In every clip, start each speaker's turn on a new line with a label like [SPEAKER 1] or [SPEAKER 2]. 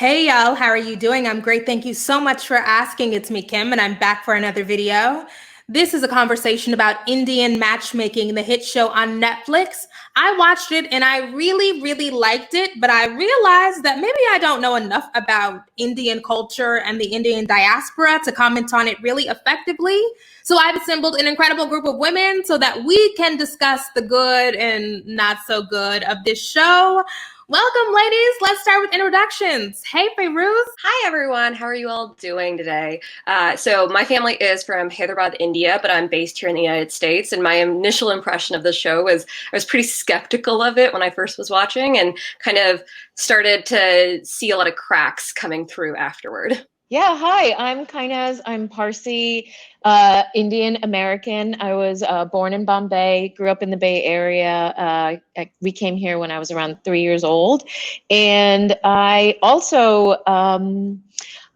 [SPEAKER 1] Hey y'all, how are you doing? I'm great. Thank you so much for asking. It's me, Kim, and I'm back for another video. This is a conversation about Indian Matchmaking, the hit show on Netflix. I watched it and I really liked it, but I realized that maybe I don't know enough about Indian culture and the Indian diaspora to comment on it really effectively. So I've assembled an incredible group of women so that we can discuss the good and not so good of this show. Welcome, ladies. Let's start with introductions. Hey, Faroz.
[SPEAKER 2] Hi, everyone. How are you all doing today? So my family is from Hyderabad, India, but I'm based here in the United States. And my initial impression of the show was I was pretty skeptical of it when I first was watching and kind of started to see a lot of cracks coming through afterward.
[SPEAKER 3] Yeah, hi, I'm Kainaz. I'm Parsi, Indian American. I was born in Bombay, grew up in the Bay Area. We came here when I was around 3 years old. And I also,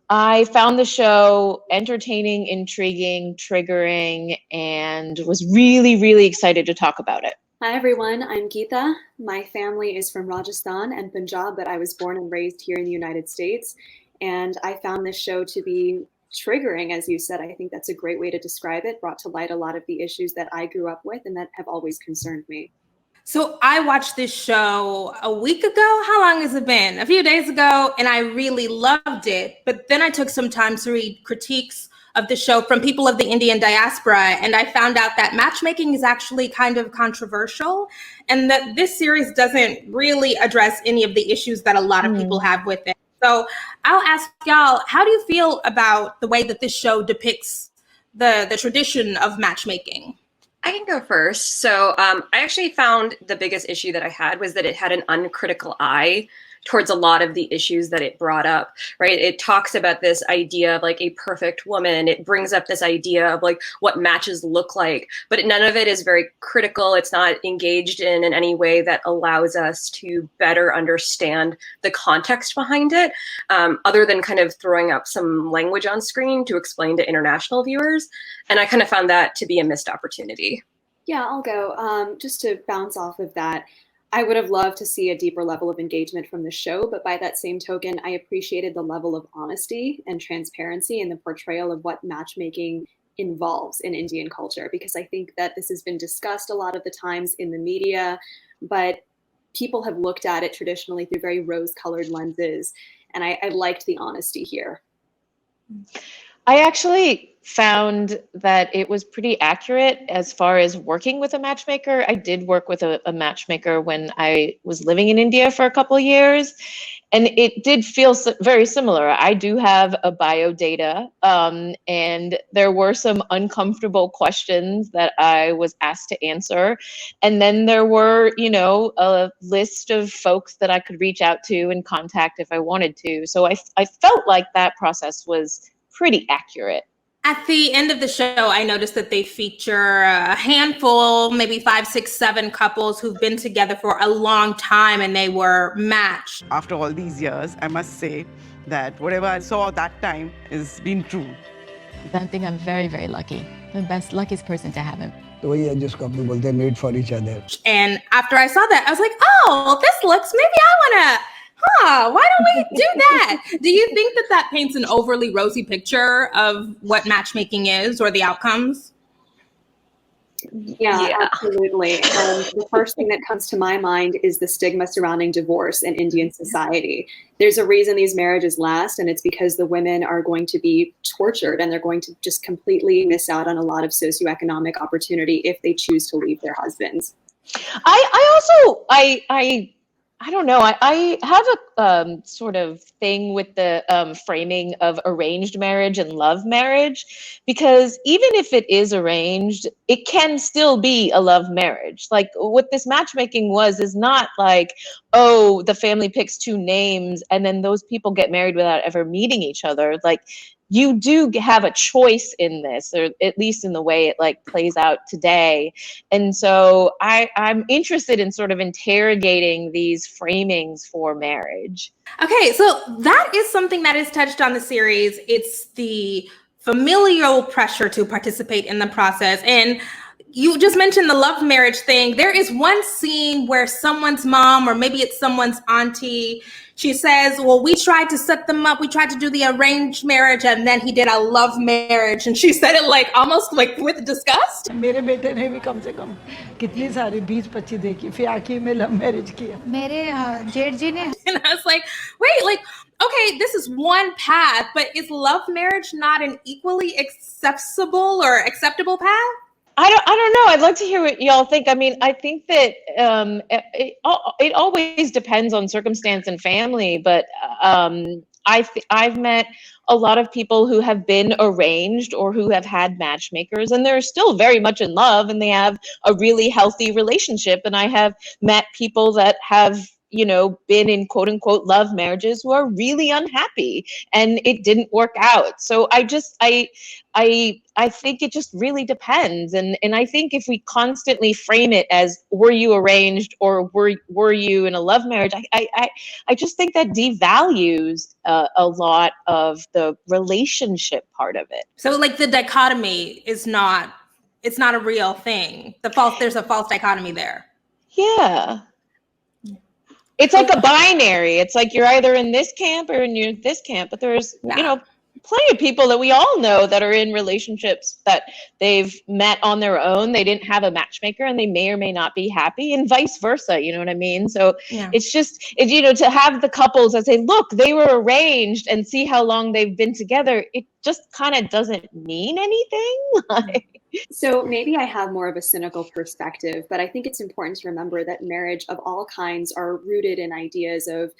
[SPEAKER 3] I found the show entertaining, intriguing, triggering, and was really excited to talk about it.
[SPEAKER 4] Hi everyone, I'm Geeta. My family is from Rajasthan and Punjab, but I was born and raised here in the United States. And I found this show to be triggering, as you said. I think that's a great way to describe it. Brought to light a lot of the issues that I grew up with and that have always concerned me.
[SPEAKER 1] So I watched this show a week ago. How long has it been? A few days ago, and I really loved it. But then I took some time to read critiques of the show from people of the Indian diaspora, and I found out that matchmaking is actually kind of controversial, and that this series doesn't really address any of the issues that a lot of people have with it. So I'll ask y'all, how do you feel about the way that this show depicts the tradition of matchmaking?
[SPEAKER 2] I can go first. So I actually found the biggest issue that I had was that it had an uncritical eye towards a lot of the issues that it brought up, right? It talks about this idea of like a perfect woman. It brings up this idea of like what matches look like, but none of it is very critical. It's not engaged in any way that allows us to better understand the context behind it, other than kind of throwing up some language on screen to explain to international viewers. And I kind of found that to be a missed opportunity.
[SPEAKER 4] Yeah, I'll go. Just to bounce off of that, I would have loved to see a deeper level of engagement from the show, but by that same token, I appreciated the level of honesty and transparency in the portrayal of what matchmaking involves in Indian culture, because I think that this has been discussed a lot of the times in the media, but people have looked at it traditionally through very rose-colored lenses, and I liked the honesty here.
[SPEAKER 3] I actually found that it was pretty accurate as far as working with a matchmaker. I did work with a matchmaker when I was living in India for a couple of years, and it did feel very similar. I do have a bio data, and there were some uncomfortable questions that I was asked to answer. And then there were, a list of folks that I could reach out to and contact if I wanted to. So I felt like that process was pretty accurate.
[SPEAKER 1] At the end of the show, I noticed that they feature a handful, maybe 5, 6, 7 couples who've been together for a long time and they were matched.
[SPEAKER 5] After all these years, I must say that whatever I saw that time has been true.
[SPEAKER 6] I think I'm very lucky. The luckiest person to have him.
[SPEAKER 7] made for each other.
[SPEAKER 1] And after I saw that, I was like, oh, this looks, maybe I want to, why don't we do that? Do you think that that paints an overly rosy picture of what matchmaking is or the outcomes?
[SPEAKER 4] Yeah, absolutely. And the first thing that comes to my mind is the stigma surrounding divorce in Indian society. There's a reason these marriages last, and it's because the women are going to be tortured and they're going to just completely miss out on a lot of socioeconomic opportunity if they choose to leave their husbands.
[SPEAKER 3] I don't know. I have a sort of thing with the framing of arranged marriage and love marriage, because even if it is arranged, it can still be a love marriage. Like what this matchmaking is not like, oh, the family picks 2 names and then those people get married without ever meeting each other. Like you do have a choice in this, or at least in the way it like plays out today. And so I'm interested in sort of interrogating these framings for marriage.
[SPEAKER 1] Okay, so that is something that is touched on the series. It's the familial pressure to participate in the process. And you just mentioned the love marriage thing. There is one scene where someone's mom, or maybe it's someone's auntie, she says, well, we tried to set them up. We tried to do the arranged marriage, and then he did a love marriage. And she said it like almost like with disgust.
[SPEAKER 8] मेरे बेटे ने भी कम से कम कितनी सारी 20-25 देखी, फिर आखिर में लव मैरिज किया. मेरे जेठ जी ने.
[SPEAKER 1] And I was like, wait, like, okay, this is one path, but is love marriage not an equally acceptable or acceptable path?
[SPEAKER 3] I don't know. I'd like to hear what y'all think. I mean, I think that it always depends on circumstance and family, but I've met a lot of people who have been arranged or who have had matchmakers, and they're still very much in love and they have a really healthy relationship. And I have met people that have, you know, been in quote unquote love marriages who are really unhappy and it didn't work out. So I think it just really depends. And I think if we constantly frame it as, were you arranged or were you in a love marriage, I just think that devalues a lot of the relationship part of it.
[SPEAKER 1] So like the dichotomy is not, it's not a real thing. There's a false dichotomy there.
[SPEAKER 3] Yeah. It's like a binary. It's like you're either in this camp or in this camp, but there's, you know, plenty of people that we all know that are in relationships that they've met on their own. They didn't have a matchmaker and they may or may not be happy, and vice versa. You know what I mean? So it's just, you know, to have the couples that say, look, they were arranged and see how long they've been together. It just kind of doesn't mean anything.
[SPEAKER 4] So maybe I have more of a cynical perspective, but I think it's important to remember that marriage of all kinds are rooted in ideas of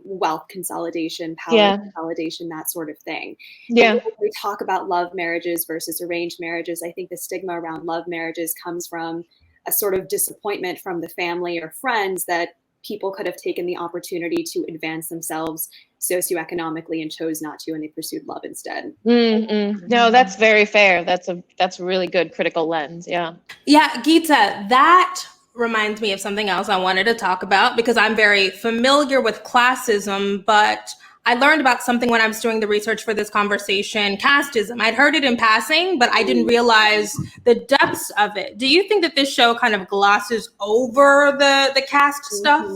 [SPEAKER 4] wealth consolidation, power consolidation, that sort of thing.
[SPEAKER 3] Yeah.
[SPEAKER 4] And when we talk about love marriages versus arranged marriages, I think the stigma around love marriages comes from a sort of disappointment from the family or friends that people could have taken the opportunity to advance themselves socioeconomically and chose not to, and they pursued love instead.
[SPEAKER 3] No, that's very fair. That's a really good critical lens. Yeah.
[SPEAKER 1] Yeah, Geeta, that reminds me of something else I wanted to talk about, because I'm very familiar with classism, but I learned about something when I was doing the research for this conversation, casteism. I'd heard it in passing, but I didn't realize the depths of it. Do you think that this show kind of glosses over the caste stuff?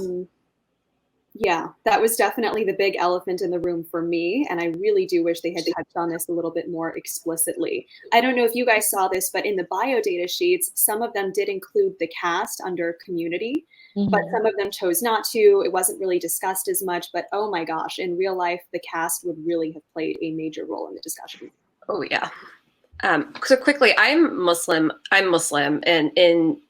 [SPEAKER 4] Yeah, that was definitely the big elephant in the room for me. And I really do wish they had touched on this a little bit more explicitly. I don't know if you guys saw this, but in the bio data sheets, some of them did include the caste under community, but some of them chose not to. It wasn't really discussed as much, but oh my gosh, in real life, the caste would really have played a major role in the discussion.
[SPEAKER 2] Oh yeah. So quickly, I'm Muslim, and in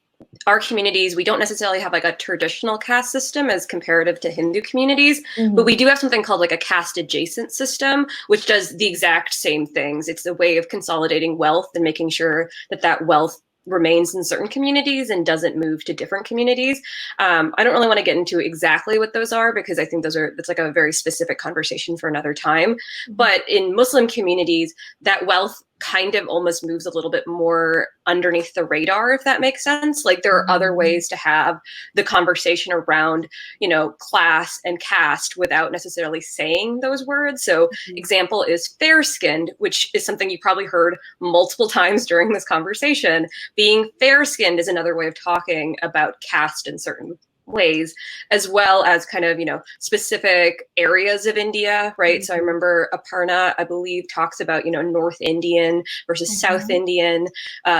[SPEAKER 2] our communities, we don't necessarily have like a traditional caste system as comparative to Hindu communities, but we do have something called like a caste adjacent system, which does the exact same things. It's a way of consolidating wealth and making sure that that wealth remains in certain communities and doesn't move to different communities. I don't really want to get into exactly what those are, because I think that's like a very specific conversation for another time. But in Muslim communities, that wealth kind of almost moves a little bit more underneath the radar, if that makes sense. Like there are other ways to have the conversation around, you know, class and caste without necessarily saying those words. So example is fair-skinned, which is something you probably heard multiple times during this conversation. Being fair-skinned is another way of talking about caste in certain ways, as well as kind of, you know, specific areas of India, right? So I remember Aparna, I believe, talks about, you know, North Indian versus South Indian,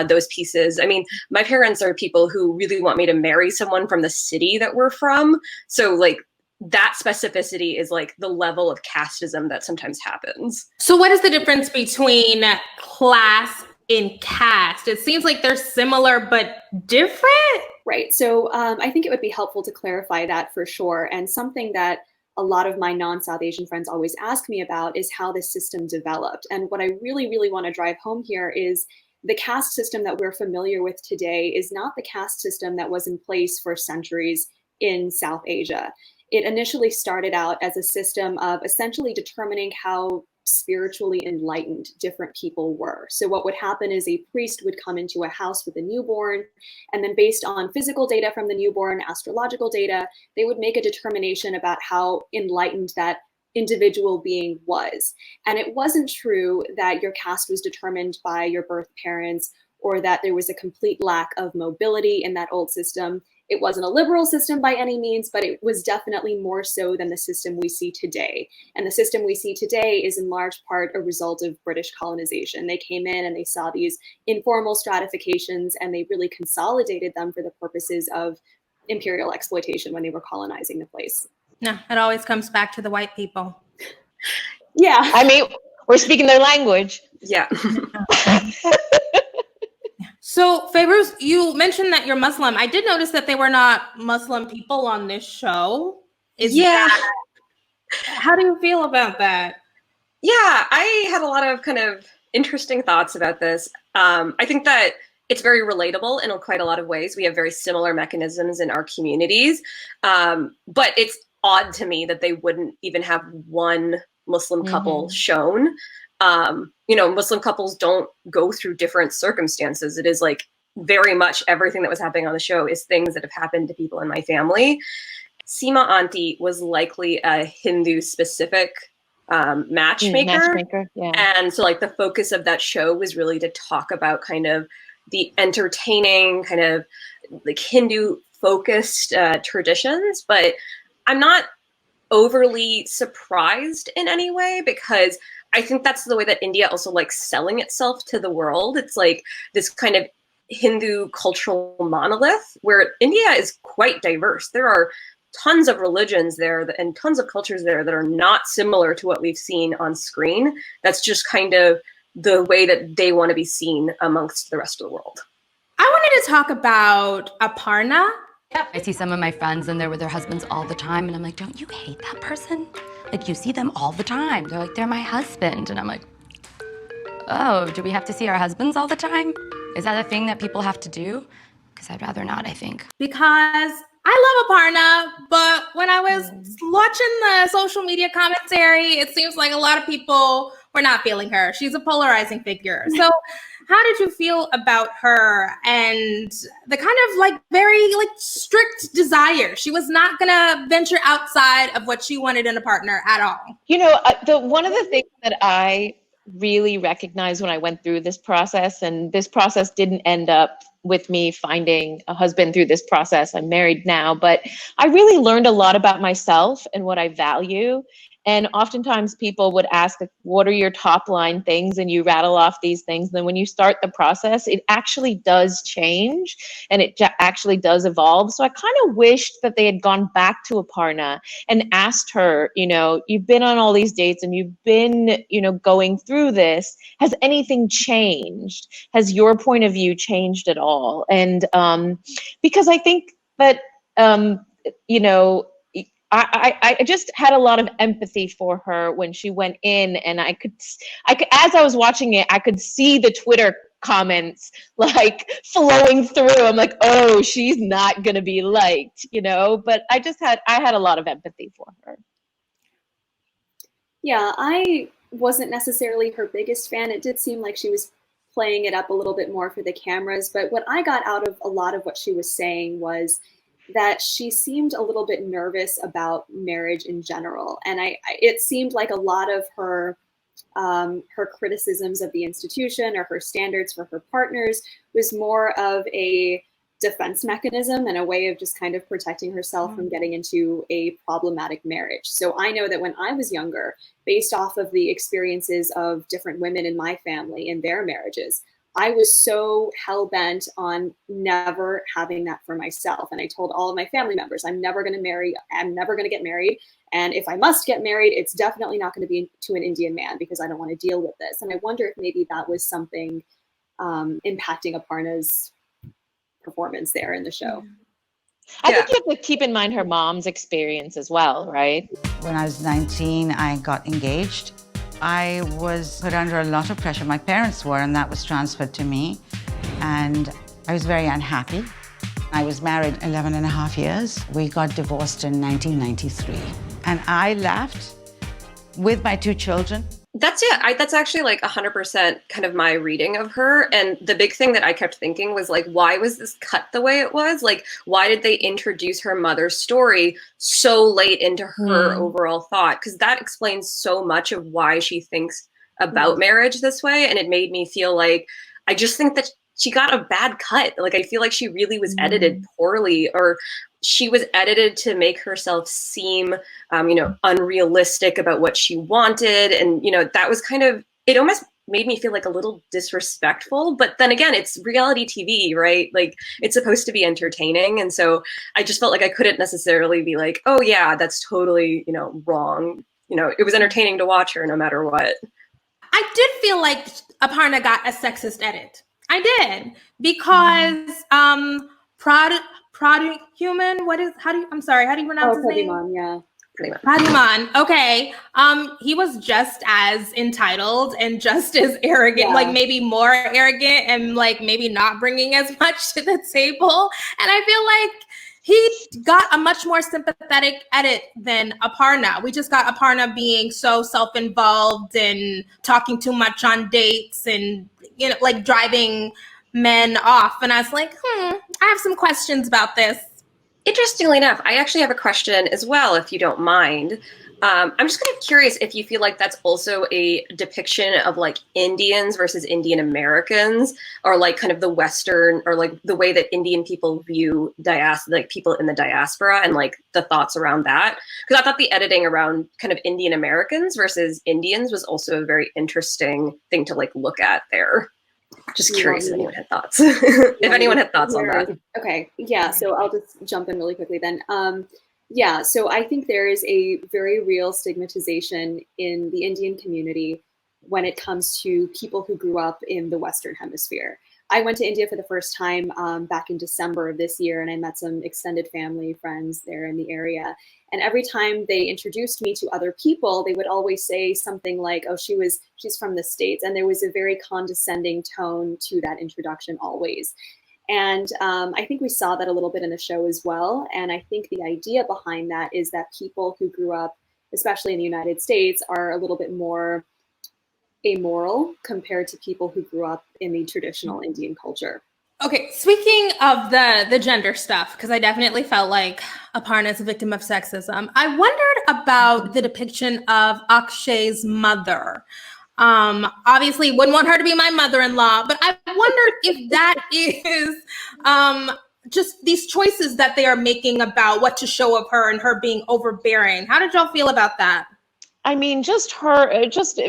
[SPEAKER 2] those pieces. I mean, my parents are people who really want me to marry someone from the city that we're from. So like that specificity is like the level of casteism that sometimes happens.
[SPEAKER 1] So what is the difference between class and caste? It seems like they're similar but different.
[SPEAKER 4] Right. So I think it would be helpful to clarify that for sure. And something that a lot of my non-South Asian friends always ask me about is how this system developed. And what I really, really want to drive home here is the caste system that we're familiar with today is not the caste system that was in place for centuries in South Asia. It initially started out as a system of essentially determining how spiritually enlightened different people were. So what would happen is a priest would come into a house with a newborn, and then based on physical data from the newborn, astrological data, they would make a determination about how enlightened that individual being was. And it wasn't true that your caste was determined by your birth parents or that there was a complete lack of mobility in that old system. It wasn't a liberal system by any means, but it was definitely more so than the system we see today. And the system we see today is in large part a result of British colonization. They came in and they saw these informal stratifications and they really consolidated them for the purposes of imperial exploitation when they were colonizing the place.
[SPEAKER 1] No, it always comes back to the white people.
[SPEAKER 4] Yeah.
[SPEAKER 3] I mean, we're speaking their language.
[SPEAKER 2] Yeah.
[SPEAKER 1] So, Faroz, you mentioned that you're Muslim. I did notice that they were not Muslim people on this show. How do you feel about that?
[SPEAKER 2] Yeah, I had a lot of kind of interesting thoughts about this. I think that it's very relatable in quite a lot of ways. We have very similar mechanisms in our communities, but it's odd to me that they wouldn't even have one Muslim couple shown. Muslim couples don't go through different circumstances. It is like very much everything that was happening on the show is things that have happened to people in my family. Seema Auntie was likely a Hindu specific matchmaker.
[SPEAKER 3] Yeah.
[SPEAKER 2] And so like the focus of that show was really to talk about kind of the entertaining kind of like Hindu focused traditions, but I'm not overly surprised in any way because I think that's the way that India also likes selling itself to the world. It's like this kind of Hindu cultural monolith where India is quite diverse. There are tons of religions there and tons of cultures there that are not similar to what we've seen on screen. That's just kind of the way that they want to be seen amongst the rest of the world.
[SPEAKER 1] I wanted to talk about Aparna.
[SPEAKER 9] Yep. I see some of my friends and they're with their husbands all the time. And I'm like, don't you hate that person? Like, you see them all the time. They're like, they're my husband. And I'm like, oh, do we have to see our husbands all the time? Is that a thing that people have to do? Because I'd rather not, I think.
[SPEAKER 1] Because I love Aparna, but when I was watching the social media commentary, it seems like a lot of people were not feeling her. She's a polarizing figure. So how did you feel about her and the kind of like very like strict desire? She was not gonna venture outside of what she wanted in a partner at all.
[SPEAKER 3] You know, one of the things that I really recognized when I went through this process, and this process didn't end up with me finding a husband through this process. I'm married now, but I really learned a lot about myself and what I value. And oftentimes people would ask, what are your top line things? And you rattle off these things. And then when you start the process, it actually does change and it actually does evolve. So I kind of wished that they had gone back to Aparna and asked her, you know, you've been on all these dates and you've been, you know, going through this. Has anything changed? Has your point of view changed at all? And because I think that, you know, I just had a lot of empathy for her when she went in, and I could, as I was watching it, I could see the Twitter comments like flowing through. I'm like, oh, she's not gonna be liked, you know. But I had a lot of empathy for her.
[SPEAKER 4] Yeah, I wasn't necessarily her biggest fan. It did seem like she was playing it up a little bit more for the cameras. But what I got out of a lot of what she was saying was that she seemed a little bit nervous about marriage in general. And it seemed like a lot of her criticisms of the institution or her standards for her partners was more of a defense mechanism and a way of just kind of protecting herself from getting into a problematic marriage. So I know that when I was younger, based off of the experiences of different women in my family and their marriages, I was so hell-bent on never having that for myself. And I told all of my family members, I'm never going to marry. I'm never going to get married. And if I must get married, it's definitely not going to be to an Indian man because I don't want to deal with this. And I wonder if maybe that was something impacting Aparna's performance there in the show.
[SPEAKER 3] I think you have to keep in mind her mom's experience as well, right?
[SPEAKER 10] When I was 19, I got engaged. I was put under a lot of pressure. My parents were, and that was transferred to me. And I was very unhappy. I was married 11 and a half years. We got divorced in 1993. And I left with my 2 children.
[SPEAKER 2] That's it. That's actually like 100% kind of my reading of her. And the big thing that I kept thinking was like, why was this cut the way it was? Like, why did they introduce her mother's story so late into her overall thought? Because that explains so much of why she thinks about marriage this way. And it made me feel like, I just think that she got a bad cut. Like, I feel like she really was edited poorly, or she was edited to make herself seem, you know, unrealistic about what she wanted. And, you know, that was kind of, it almost made me feel like a little disrespectful. But then again, it's reality TV, right? Like, it's supposed to be entertaining. And so I just felt like I couldn't necessarily be like, oh yeah, that's totally, you know, wrong. You know, it was entertaining to watch her no matter what.
[SPEAKER 1] I did feel like Aparna got a sexist edit. I did, because Human, how do you pronounce his name?
[SPEAKER 4] Pokemon, yeah.
[SPEAKER 1] Pokemon, okay. He was just as entitled and just as arrogant, like maybe more arrogant, and like maybe not bringing as much to the table. And I feel like he got a much more sympathetic edit than Aparna. We just got Aparna being so self-involved and talking too much on dates and, you know, like driving men off. And I was like, I have some questions about this.
[SPEAKER 2] Interestingly enough, I actually have a question as well, if you don't mind. I'm just kind of curious if you feel like that's also a depiction of like Indians versus Indian Americans, or like kind of the Western, or like the way that Indian people view like people in the diaspora, and like the thoughts around that. Because I thought the editing around kind of Indian Americans versus Indians was also a very interesting thing to like look at there. Just curious if anyone had thoughts. If anyone had thoughts on that.
[SPEAKER 4] Okay, yeah, so I'll just jump in really quickly then. Yeah, so I think there is a very real stigmatization in the Indian community when it comes to people who grew up in the Western Hemisphere. I went to India for the first time back in December of this year, and I met some extended family friends there in the area. And every time they introduced me to other people, they would always say something like, oh, she's from the States. And there was a very condescending tone to that introduction always. And I think we saw that a little bit in the show as well. And I think the idea behind that is that people who grew up, especially in the United States, are a little bit more amoral compared to people who grew up in the traditional Indian culture.
[SPEAKER 1] Okay, speaking of the gender stuff, because I definitely felt like Aparna is a victim of sexism, I wondered about the depiction of Akshay's mother. Obviously wouldn't want her to be my mother-in-law, but I wondered if that is just these choices that they are making about what to show of her and her being overbearing. How did y'all feel about that?
[SPEAKER 3] I mean, just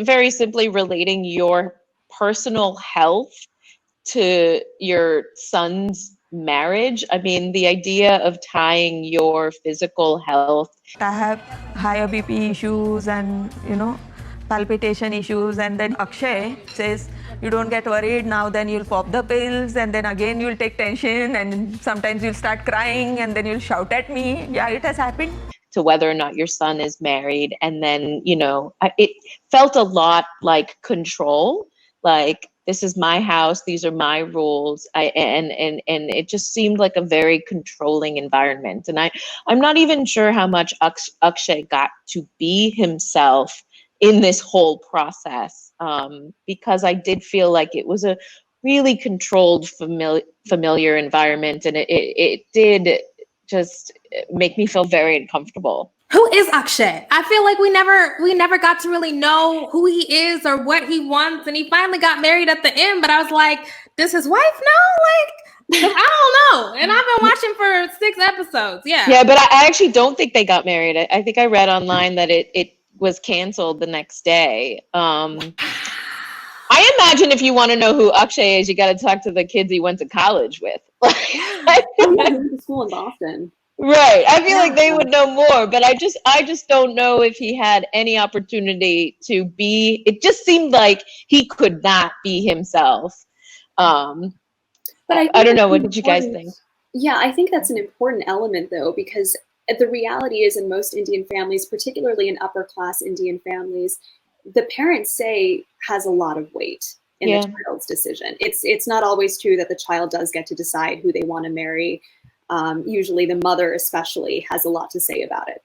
[SPEAKER 3] very simply relating your personal health to your son's marriage. I mean, the idea of tying your physical health.
[SPEAKER 11] I have higher BP issues and, you know, palpitation issues, and then Akshay says, you don't get worried now, then you'll pop the pills, and then again you'll take tension, and sometimes you'll start crying, and then you'll shout at me. Yeah, it has happened.
[SPEAKER 3] To whether or not your son is married. And then, you know, it felt a lot like control, like, this is my house, these are my rules. And it just seemed like a very controlling environment. And I'm not even sure how much Akshay got to be himself in this whole process, because I did feel like it was a really controlled, familiar environment, and it did just make me feel very uncomfortable.
[SPEAKER 1] Who is Akshay? I feel like we never got to really know who he is or what he wants, and he finally got married at the end. But I was like, does his wife know? Like, I don't know. And I've been watching for 6 episodes. Yeah,
[SPEAKER 3] but I actually don't think they got married. I think I read online that it was canceled the next day. I imagine if you want to know who Akshay is, you got to talk to the kids he went to college with.
[SPEAKER 4] He went to school in Boston.
[SPEAKER 3] Right. I feel like they would know more, but I just don't know if he had any opportunity to be. It just seemed like he could not be himself. But I don't know. What did you guys think?
[SPEAKER 4] Yeah, I think that's an important element, though, because the reality is in most Indian families, particularly in upper class Indian families, the parents' say has a lot of weight in the child's decision. It's not always true that the child does get to decide who they want to marry. Usually the mother especially has a lot to say about it.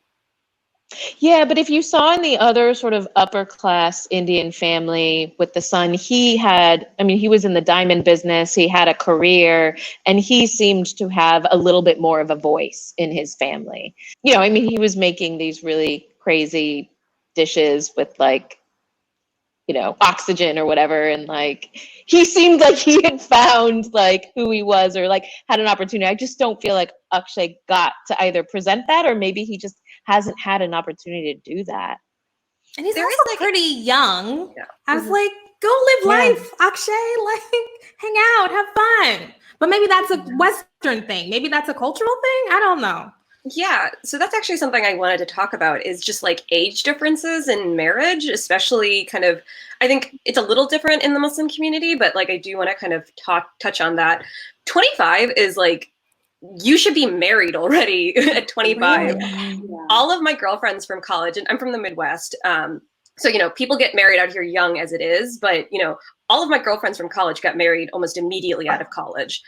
[SPEAKER 3] Yeah, but if you saw in the other sort of upper class Indian family with the son, he was in the diamond business, he had a career, and he seemed to have a little bit more of a voice in his family. You know, I mean, he was making these really crazy dishes with like oxygen or whatever. And like, he seemed like he had found like who he was, or like had an opportunity. I just don't feel like Akshay got to either present that, or maybe he just hasn't had an opportunity to do that.
[SPEAKER 1] And he's also like, pretty young. Yeah. I was like, go live life, Akshay. Like, hang out, have fun. But maybe that's a Western thing. Maybe that's a cultural thing. I don't know.
[SPEAKER 2] Yeah, so that's actually something I wanted to talk about, is just like age differences in marriage, especially kind of, I think it's a little different in the Muslim community, but like I do want to kind of touch on that. 25 is like, you should be married already at 25. Really? Yeah. All of my girlfriends from college, and I'm from the Midwest, so, people get married out here young as it is, but, all of my girlfriends from college got married almost immediately out of college.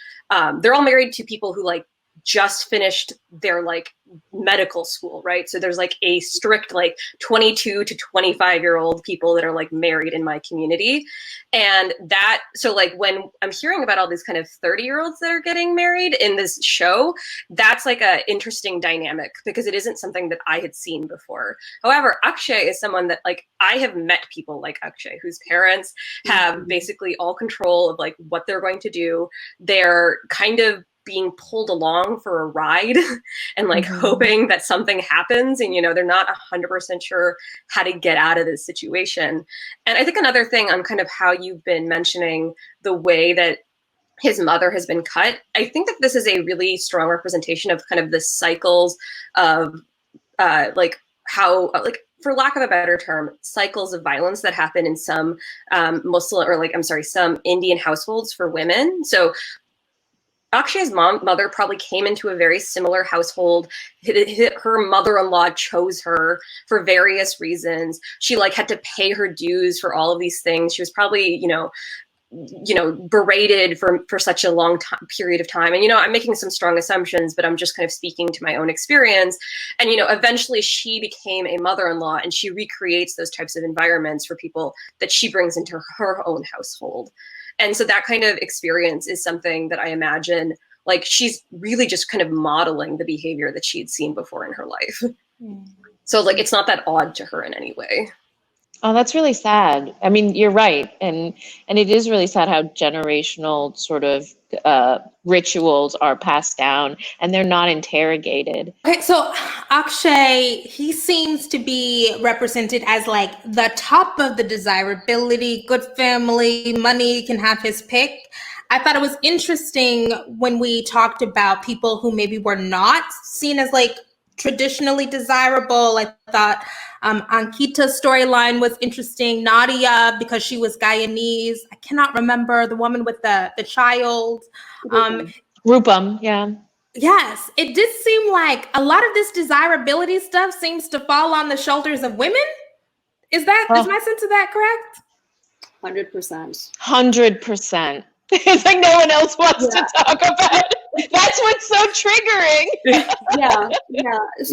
[SPEAKER 2] They're all married to people who like just finished their like medical school, right? So there's like a strict like 22 to 25-year-old people that are like married in my community. And that, so like when I'm hearing about all these kind of 30-year-olds that are getting married in this show, that's like a interesting dynamic, because it isn't something that I had seen before. However, Akshay is someone that like, I have met people like Akshay whose parents have basically all control of like what they're going to do. They're kind of being pulled along for a ride and like hoping that something happens, and they're not 100% sure how to get out of this situation. And I think another thing on kind of how you've been mentioning the way that his mother has been cut, I think that this is a really strong representation of kind of the cycles of like how like, for lack of a better term, cycles of violence that happen in some some Indian households for women. So Akshay's mother probably came into a very similar household. Her mother-in-law chose her for various reasons. She like had to pay her dues for all of these things. She was probably, berated for such a long period of time. And, I'm making some strong assumptions, but I'm just kind of speaking to my own experience. And, eventually she became a mother-in-law, and she recreates those types of environments for people that she brings into her own household. And so that kind of experience is something that I imagine, like, she's really just kind of modeling the behavior that she'd seen before in her life. So like, it's not that odd to her in any way.
[SPEAKER 3] Oh, that's really sad. I mean, you're right. And it is really sad how generational sort of rituals are passed down and they're not interrogated.
[SPEAKER 1] Okay, so Akshay, he seems to be represented as like the top of the desirability, good family, money, can have his pick. I thought it was interesting when we talked about people who maybe were not seen as like traditionally desirable. I thought Ankita's storyline was interesting. Nadia, because she was Guyanese. I cannot remember the woman with the child.
[SPEAKER 3] Rupam, yeah.
[SPEAKER 1] Yes, it did seem like a lot of this desirability stuff seems to fall on the shoulders of women. Is my sense of that correct?
[SPEAKER 4] 100%.
[SPEAKER 3] 100%. It's like no one else wants to talk about it. That's what's so triggering.
[SPEAKER 4] Yeah.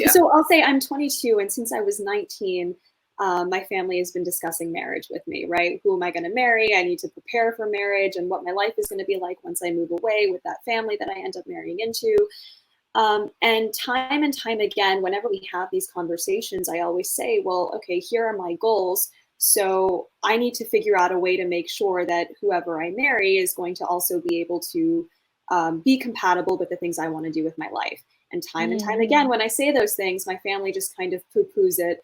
[SPEAKER 4] So I'll say I'm 22, and since I was 19, my family has been discussing marriage with me, right? Who am I going to marry? I need to prepare for marriage and what my life is going to be like once I move away with that family that I end up marrying into. And time again, whenever we have these conversations, I always say, well, okay, here are my goals. So I need to figure out a way to make sure that whoever I marry is going to also be able to be compatible with the things I want to do with my life. And time again, when I say those things, my family just kind of poo-poos it.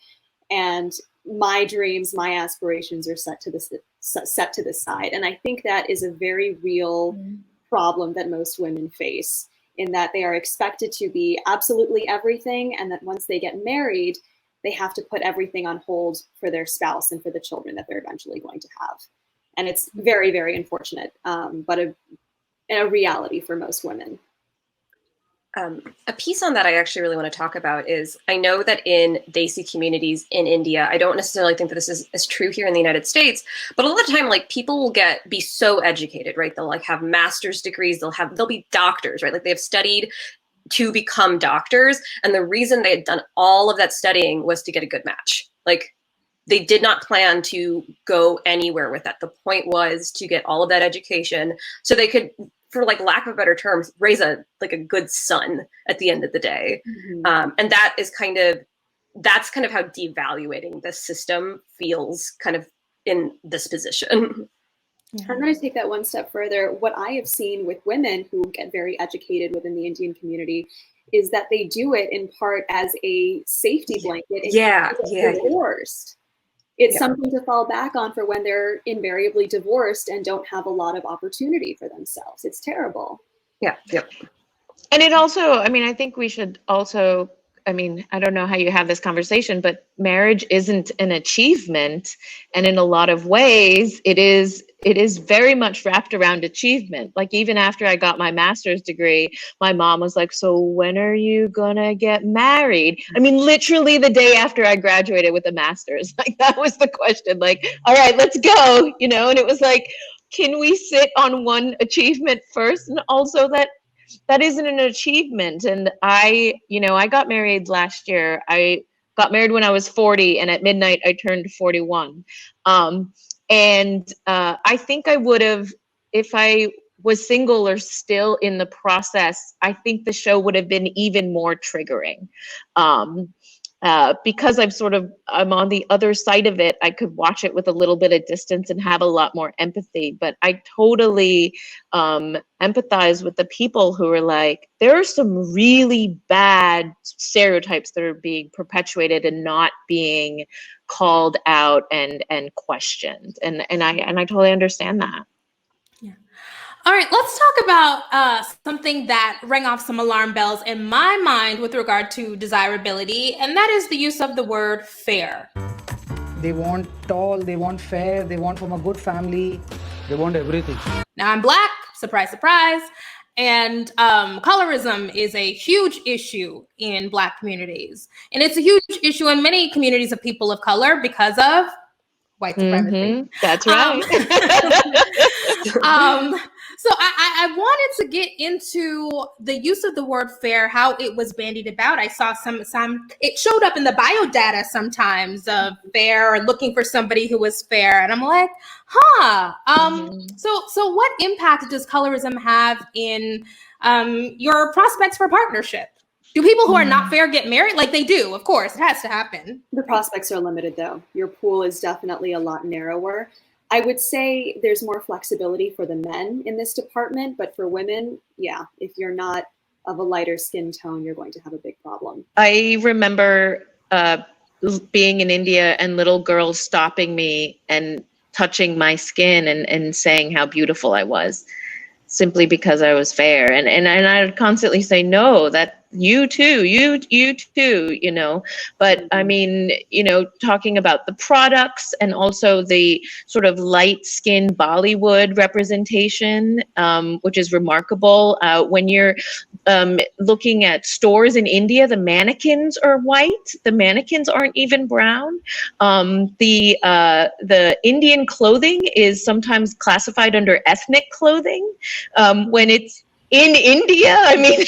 [SPEAKER 4] And my dreams, my aspirations are set to the side. And I think that is a very real problem that most women face, in that they are expected to be absolutely everything. And that once they get married, they have to put everything on hold for their spouse and for the children that they're eventually going to have. And it's very, very unfortunate, but a reality for most women.
[SPEAKER 2] A piece on that I actually really want to talk about is, I know that in Desi communities in India, I don't necessarily think that this is as true here in the United States, but a lot of the time, like, people will be so educated, right? They'll like have master's degrees, they'll be doctors, right? Like, they have studied to become doctors. And the reason they had done all of that studying was to get a good match. Like, they did not plan to go anywhere with that. The point was to get all of that education so they could, for like lack of better terms, raise a good son at the end of the day. And that's kind of how devaluating the system feels kind of in this position.
[SPEAKER 4] I'm going to take that one step further. What I have seen with women who get very educated within the Indian community is that they do it in part as a safety blanket. Divorced. It's something to fall back on for when they're invariably divorced and don't have a lot of opportunity for themselves. It's terrible.
[SPEAKER 2] Yeah. Yep.
[SPEAKER 3] And it also, I mean, I think we should also, I mean, I don't know how you have this conversation, but marriage isn't an achievement. And in a lot of ways, it is very much wrapped around achievement. Like even after I got my master's degree, my mom was like, so when are you gonna get married? I mean, literally the day after I graduated with a master's, like that was the question, like, all right, let's go, you know? And it was like, can we sit on one achievement first? And also that isn't an achievement. And I got married last year. I got married when I was 40, and at midnight I turned 41. And I think I would have, if I was single or still in the process, I think the show would have been even more triggering. Because I'm on the other side of it, I could watch it with a little bit of distance and have a lot more empathy. But I totally empathize with the people who are like, there are some really bad stereotypes that are being perpetuated and not being called out and questioned. And I totally understand that.
[SPEAKER 1] All right, let's talk about something that rang off some alarm bells in my mind with regard to desirability, and that is the use of the word fair.
[SPEAKER 12] They want tall, they want fair, they want from a good family, they want everything.
[SPEAKER 1] Now I'm Black, surprise, surprise, and colorism is a huge issue in Black communities. And it's a huge issue in many communities of people of color because of white supremacy.
[SPEAKER 3] Mm-hmm. That's right.
[SPEAKER 1] So I wanted to get into the use of the word fair, how it was bandied about. I saw some it showed up in the bio data sometimes of fair or looking for somebody who was fair. And I'm like, so what impact does colorism have in your prospects for partnership? Do people who are not fair get married? Like they do, of course, it has to happen.
[SPEAKER 4] The prospects are limited though. Your pool is definitely a lot narrower. I would say there's more flexibility for the men in this department, but for women, yeah, if you're not of a lighter skin tone, you're going to have a big problem.
[SPEAKER 3] I remember being in India and little girls stopping me and touching my skin and saying how beautiful I was simply because I was fair. And I would constantly say, no, that you too, you know. But I mean, you know, talking about the products and also the sort of light skin Bollywood representation, which is remarkable. When you're looking at stores in India, the mannequins are white. The mannequins aren't even brown. The Indian clothing is sometimes classified under ethnic clothing when it's in India. I mean,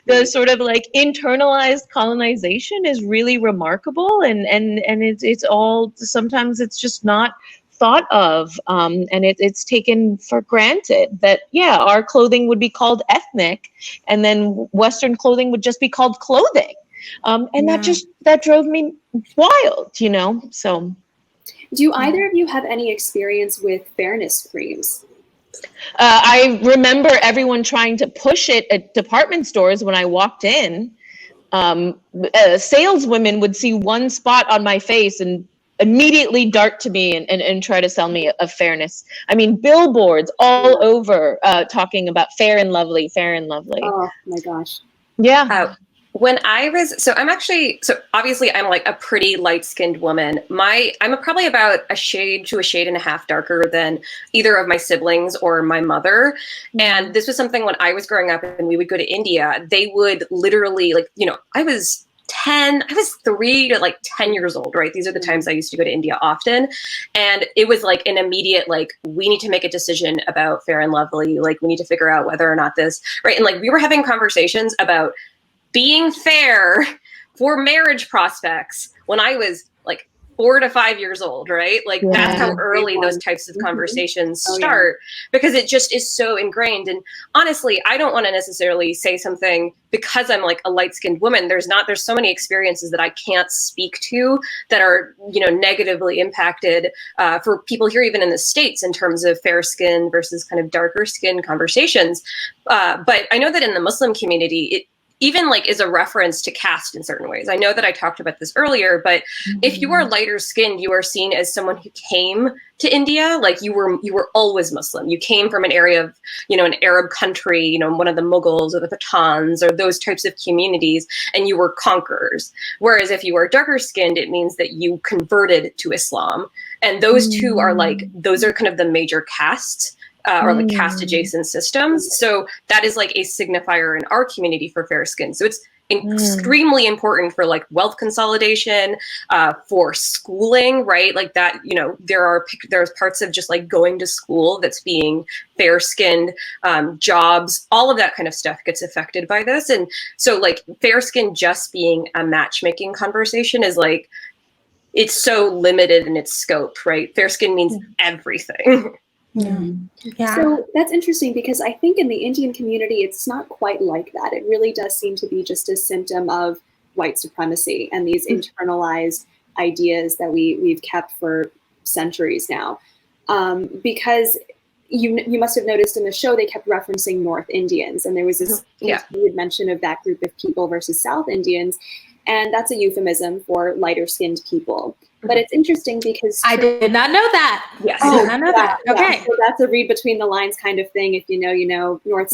[SPEAKER 3] the sort of like internalized colonization is really remarkable, and it's all, sometimes it's just not thought of, and it's taken for granted that, yeah, our clothing would be called ethnic, and then Western clothing would just be called clothing, and that drove me wild, you know. So,
[SPEAKER 4] do either of you have any experience with fairness creams?
[SPEAKER 3] I remember everyone trying to push it at department stores when I walked in. Saleswomen would see one spot on my face and immediately dart to me and try to sell me a fairness. I mean, billboards all over talking about fair and lovely, fair and lovely.
[SPEAKER 4] Oh my gosh.
[SPEAKER 3] Yeah.
[SPEAKER 2] When I was, so obviously I'm like a pretty light-skinned woman. I'm probably about a shade to a shade and a half darker than either of my siblings or my mother. And this was something when I was growing up and we would go to India, they would literally, like, you know, I was 3 to like 10 years old, right? These are the times I used to go to India often. And it was like an immediate, like, we need to make a decision about fair and lovely. Like, we need to figure out whether or not this, right? And like, we were having conversations about being fair for marriage prospects when I was like 4 to 5 years old, right? Like that's how early those types of conversations start, because it just is so ingrained. And honestly, I don't want to necessarily say something because I'm like a light-skinned woman. There's so many experiences that I can't speak to that are, you know, negatively impacted for people here, even in the States, in terms of fair skin versus kind of darker skin conversations. But I know that in the Muslim community, it even like is a reference to caste in certain ways. I know that I talked about this earlier, but if you are lighter skinned, you are seen as someone who came to India. Like you were always Muslim. You came from an area of, you know, an Arab country, you know, one of the Mughals or the Pathans or those types of communities, and you were conquerors. Whereas if you are darker skinned, it means that you converted to Islam. And those two are like, those are kind of the major castes. Or like caste adjacent systems. So that is like a signifier in our community for fair skin. So it's extremely important for like wealth consolidation, for schooling, right? Like that, you know, there's parts of just like going to school that's being fair skinned, jobs, all of that kind of stuff gets affected by this. And so like fair skin just being a matchmaking conversation is like, it's so limited in its scope, right? Fair skin means everything.
[SPEAKER 4] Yeah. So that's interesting, because I think in the Indian community, it's not quite like that. It really does seem to be just a symptom of white supremacy and these internalized ideas that we've kept for centuries now. Because you must have noticed in the show, they kept referencing North Indians, and there was this weird mention of that group of people versus South Indians. And that's a euphemism for lighter skinned people. But it's interesting because
[SPEAKER 1] I did not know that.
[SPEAKER 2] Yes.
[SPEAKER 1] I did not know that. Okay.
[SPEAKER 4] So that's a read between the lines kind of thing. If you know, you know, North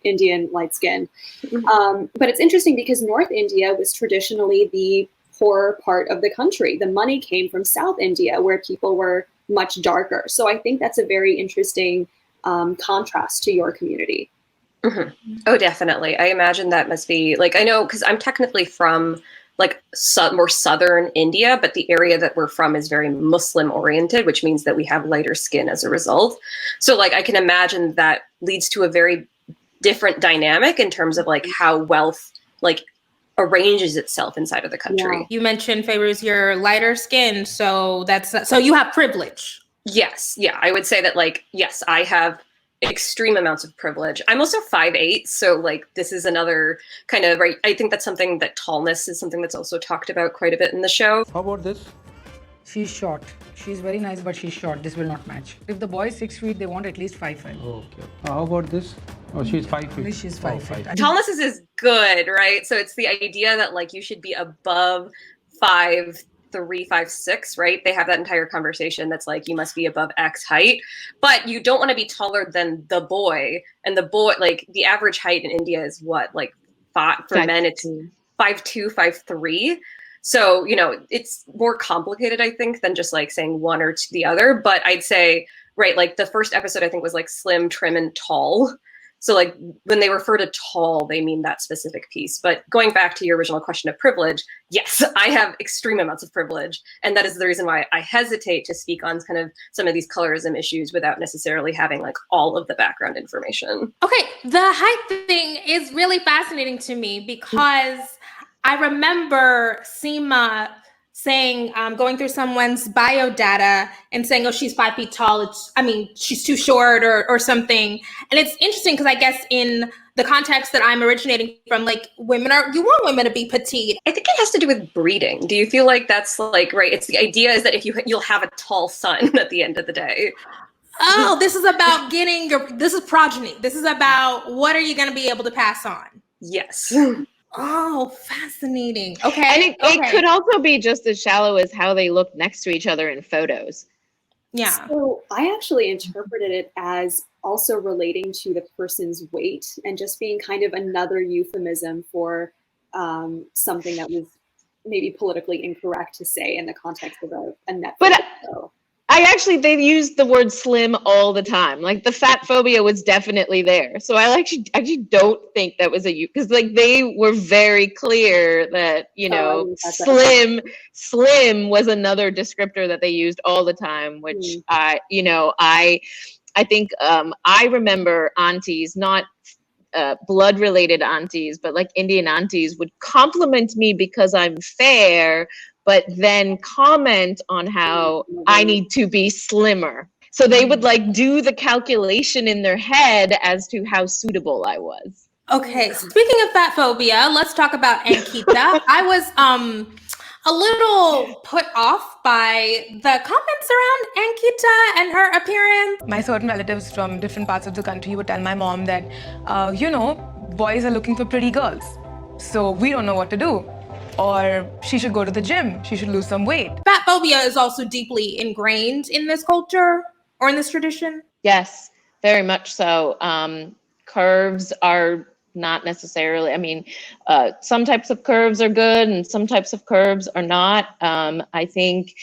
[SPEAKER 4] Indian, light skin. But it's interesting because North India was traditionally the poorer part of the country. The money came from South India, where people were much darker. So I think that's a very interesting contrast to your community.
[SPEAKER 2] Oh, definitely. I imagine that must be like, I know, because I'm technically from like more southern India, but the area that we're from is very Muslim oriented, which means that we have lighter skin as a result. So like, I can imagine that leads to a very different dynamic in terms of like how wealth like arranges itself inside of the country.
[SPEAKER 1] Yeah. You mentioned, Faroz, you're lighter skinned, so so you have privilege.
[SPEAKER 2] Yes. Yeah. I would say that like, yes, I have extreme amounts of privilege. I'm also 5'8", so like this is another kind of, right, I think that's something that tallness is something that's also talked about quite a bit in the show.
[SPEAKER 12] How about this? She's short. She's very nice, but she's short. This will not match. If the boy is 6 feet, they want at least 5'5".
[SPEAKER 13] Okay. How about this? Oh, she's 5 feet.
[SPEAKER 12] She's 5 feet.
[SPEAKER 2] Tallness is good, right? So it's the idea that like you should be above 5'3", 5'6", right? They have that entire conversation that's like, you must be above X height, but you don't want to be taller than the boy. And the boy, like the average height in India is what? Like for men, it's 5'2", 5'3". So, you know, it's more complicated, I think, than just like saying one or the other. But I'd say, right, like the first episode, I think was like slim, trim, and tall. So like when they refer to tall, they mean that specific piece. But going back to your original question of privilege, yes, I have extreme amounts of privilege. And that is the reason why I hesitate to speak on kind of some of these colorism issues without necessarily having like all of the background information.
[SPEAKER 1] Okay, the height thing is really fascinating to me because I remember Seema saying, going through someone's bio data and saying, oh, she's 5 feet tall. She's too short or something. And it's interesting because I guess in the context that I'm originating from, like you want women to be petite.
[SPEAKER 2] I think it has to do with breeding. Do you feel like that's like, right? It's the idea is that if you'll have a tall son at the end of the day.
[SPEAKER 1] Oh, this is about this is progeny. This is about what are you going to be able to pass on?
[SPEAKER 2] Yes.
[SPEAKER 1] Oh, fascinating. Okay.
[SPEAKER 3] And it could also be just as shallow as how they look next to each other in photos.
[SPEAKER 1] Yeah.
[SPEAKER 4] So I actually interpreted it as also relating to the person's weight and just being kind of another euphemism for something that was maybe politically incorrect to say in the context of a Netflix show.
[SPEAKER 3] They used the word slim all the time. Like the fat phobia was definitely there. So I actually don't think that was because like they were very clear that, you know, slim was another descriptor that they used all the time, which I think I remember aunties, not blood related aunties, but like Indian aunties would compliment me because I'm fair, but then comment on how I need to be slimmer. So they would like do the calculation in their head as to how suitable I was.
[SPEAKER 1] Okay, speaking of fat phobia, let's talk about Geeta. I was a little put off by the comments around Geeta and her appearance.
[SPEAKER 12] My certain relatives from different parts of the country would tell my mom that, boys are looking for pretty girls, so we don't know what to do. Or she should go to the gym, she should lose some weight.
[SPEAKER 1] Fat phobia is also deeply ingrained in this culture or in this tradition?
[SPEAKER 3] Yes, very much so. Curves are not necessarily, some types of curves are good and some types of curves are not. I think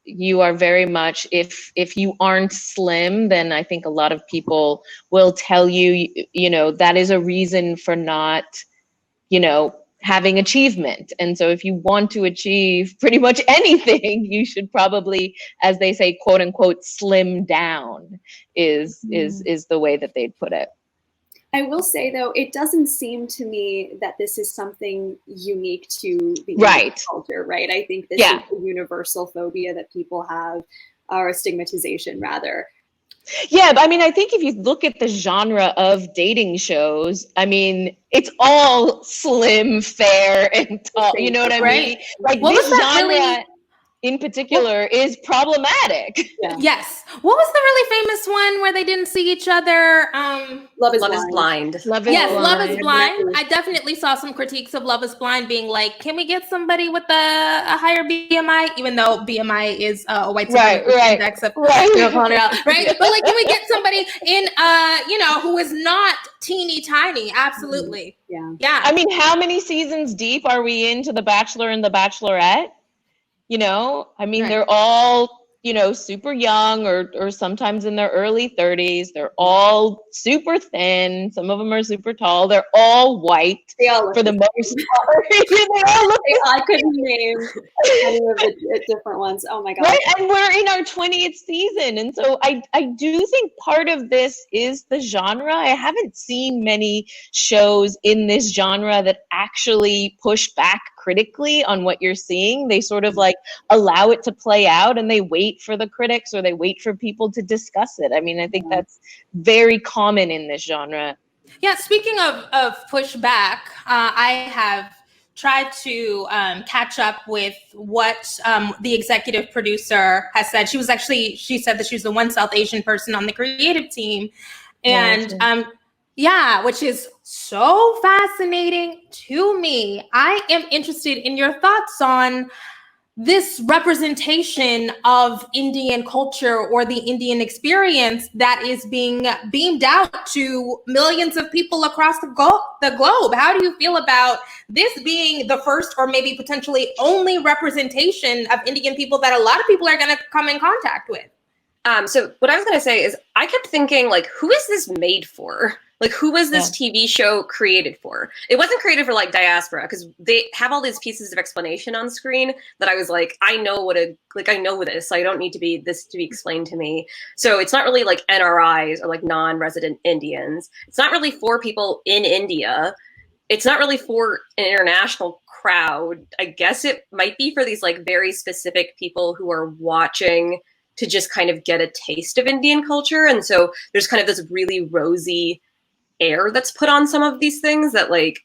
[SPEAKER 3] you are very much, if you aren't slim, then I think a lot of people will tell you, that is a reason for not, having achievement. And so if you want to achieve pretty much anything, you should probably, as they say, quote unquote, slim down is the way that they'd put it.
[SPEAKER 4] I will say, though, it doesn't seem to me that this is something unique to the
[SPEAKER 3] Indian
[SPEAKER 4] culture, right? I think this is a universal phobia that people have, or a stigmatization, rather.
[SPEAKER 3] Yeah, but I think if you look at the genre of dating shows, it's all slim, fair, and tall. You know what I mean? Like this genre in particular is problematic.
[SPEAKER 4] Yeah.
[SPEAKER 1] Yes. What was the really famous one where they didn't see each other?
[SPEAKER 2] Love is Blind.
[SPEAKER 1] Love is Blind. I definitely saw some critiques of Love is Blind being like, can we get somebody with a higher BMI? Even though BMI is a white supremacist index of right? But like, can we get somebody in, who is not teeny tiny? Absolutely.
[SPEAKER 4] Yeah.
[SPEAKER 3] How many seasons deep are we into The Bachelor and The Bachelorette? They're all, super young or sometimes in their early 30s. They're all super thin. Some of them are super tall. They're all white for the most part.
[SPEAKER 4] I couldn't name any of the different ones. Oh my God.
[SPEAKER 3] Right? And we're in our 20th season. And so I do think part of this is the genre. I haven't seen many shows in this genre that actually push back critically on what you're seeing. They sort of like allow it to play out and they wait for the critics or they wait for people to discuss it. I think that's very common in this genre.
[SPEAKER 1] Yeah, speaking of pushback, I have tried to catch up with what the executive producer has said. She said that she was the one South Asian person on the creative team. And which is so fascinating to me. I am interested in your thoughts on this representation of Indian culture or the Indian experience that is being beamed out to millions of people across the globe. How do you feel about this being the first or maybe potentially only representation of Indian people that a lot of people are going to come in contact with?
[SPEAKER 2] So what I was going to say is I kept thinking, like, who is this made for? Like, who was this TV show created for? It wasn't created for, like, diaspora, because they have all these pieces of explanation on screen that I was like, I know this, so I don't need this to be explained to me. So it's not really, like, NRIs or, like, non-resident Indians. It's not really for people in India. It's not really for an international crowd. I guess it might be for these, like, very specific people who are watching to just kind of get a taste of Indian culture. And so there's kind of this really rosy air that's put on some of these things that, like,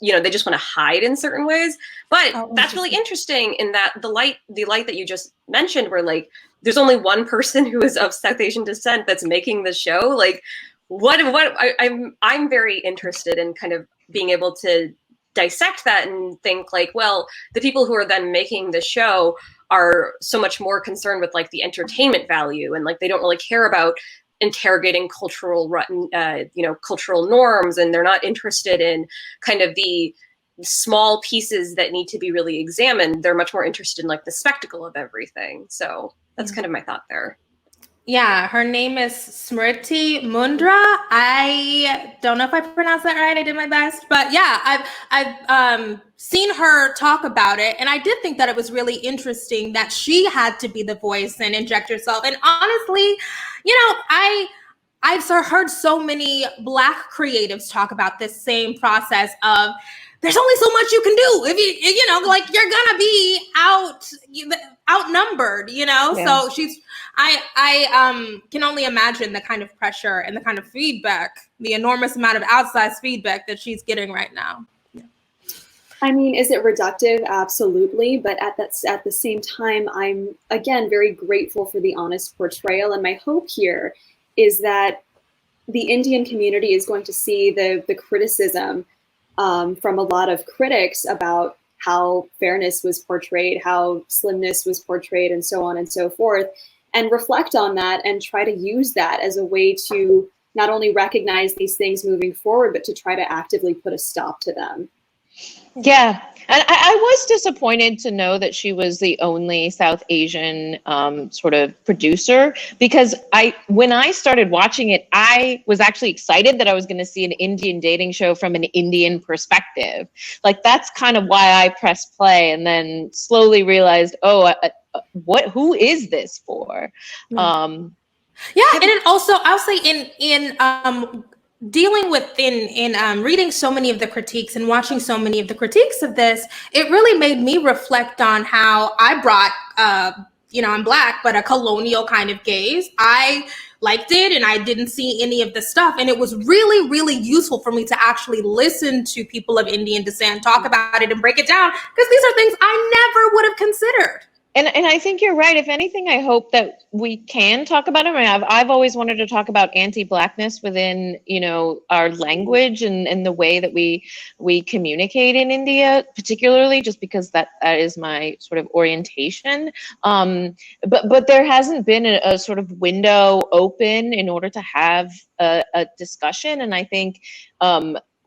[SPEAKER 2] they just want to hide in certain ways. But that's really interesting in that the light that you just mentioned, where, like, there's only one person who is of South Asian descent that's making the show. Like, I'm very interested in kind of being able to dissect that and think, like, well, the people who are then making the show are so much more concerned with, like, the entertainment value, and, like, they don't really care about interrogating cultural norms, and they're not interested in kind of the small pieces that need to be really examined. They're much more interested in, like, the spectacle of everything. So that's kind of my thought there.
[SPEAKER 1] Yeah, her name is Smriti Mundra. I don't know if I pronounced that right. I did my best, but yeah, I've seen her talk about it, and I did think that it was really interesting that she had to be the voice and inject herself. And honestly, I've heard so many Black creatives talk about this same process of there's only so much you can do if you know, like you're gonna be outnumbered, you know.
[SPEAKER 3] Yeah.
[SPEAKER 1] So I can only imagine the kind of pressure and the kind of feedback, the enormous amount of outsized feedback that she's getting right now.
[SPEAKER 4] I mean, is it reductive? Absolutely. But at the same time, I'm, again, very grateful for the honest portrayal. And my hope here is that the Indian community is going to see the criticism from a lot of critics about how fairness was portrayed, how slimness was portrayed, and so on and so forth, and reflect on that and try to use that as a way to not only recognize these things moving forward, but to try to actively put a stop to them.
[SPEAKER 3] Yeah, and I was disappointed to know that she was the only South Asian sort of producer, because when I started watching it, I was actually excited that I was going to see an Indian dating show from an Indian perspective. Like, that's kind of why I pressed play, and then slowly realized, who is this for?
[SPEAKER 1] Yeah, and it also, I'll say in dealing with in reading so many of the critiques and watching so many of the critiques of this, it really made me reflect on how I brought, I'm Black, but a colonial kind of gaze. I liked it and I didn't see any of the stuff. And it was really, really useful for me to actually listen to people of Indian descent talk about it and break it down, because these are things I never would have considered.
[SPEAKER 3] And I think you're right. If anything, I hope that we can talk about it. I mean, I've always wanted to talk about anti-Blackness within, our language and the way that we communicate in India, particularly just because that is my sort of orientation. But there hasn't been a sort of window open in order to have a discussion. And I think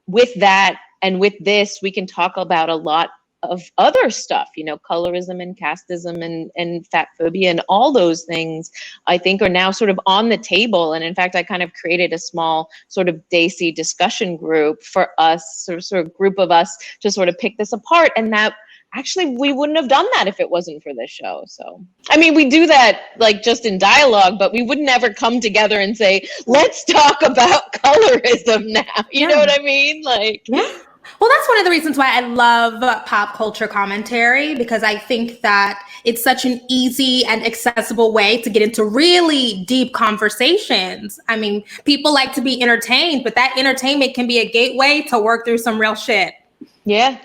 [SPEAKER 3] with that and with this, we can talk about a lot of other stuff, colorism and casteism and fatphobia and all those things, I think, are now sort of on the table. And in fact, I kind of created a small sort of Desi discussion group for us, sort of group of us to sort of pick this apart. And that actually, we wouldn't have done that if it wasn't for this show. So, I mean, we do that like just in dialogue, but we would never come together and say, let's talk about colorism now. You know what I mean? Like,
[SPEAKER 1] yeah. Well, that's one of the reasons why I love pop culture commentary, because I think that it's such an easy and accessible way to get into really deep conversations. I mean, people like to be entertained, but that entertainment can be a gateway to work through some real shit.
[SPEAKER 3] Yeah,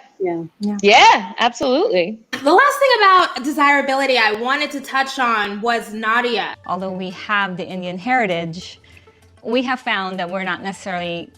[SPEAKER 3] absolutely.
[SPEAKER 1] The last thing about desirability I wanted to touch on was Nadia.
[SPEAKER 14] Although we have the Indian heritage, we have found that we're not necessarily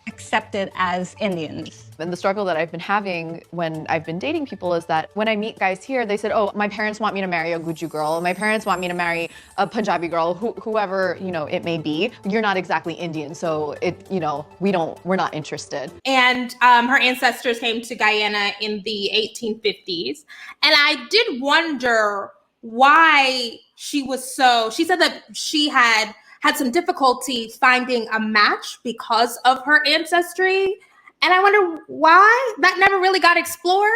[SPEAKER 14] accepted as Indians.
[SPEAKER 15] And the struggle that I've been having when I've been dating people is that when I meet guys here, they said, oh, my parents want me to marry a Guju girl. My parents want me to marry a Punjabi girl, whoever, it may be. You're not exactly Indian, so we're not interested.
[SPEAKER 1] And her ancestors came to Guyana in the 1850s. And I did wonder why she said that she had some difficulty finding a match because of her ancestry. And I wonder why that never really got explored.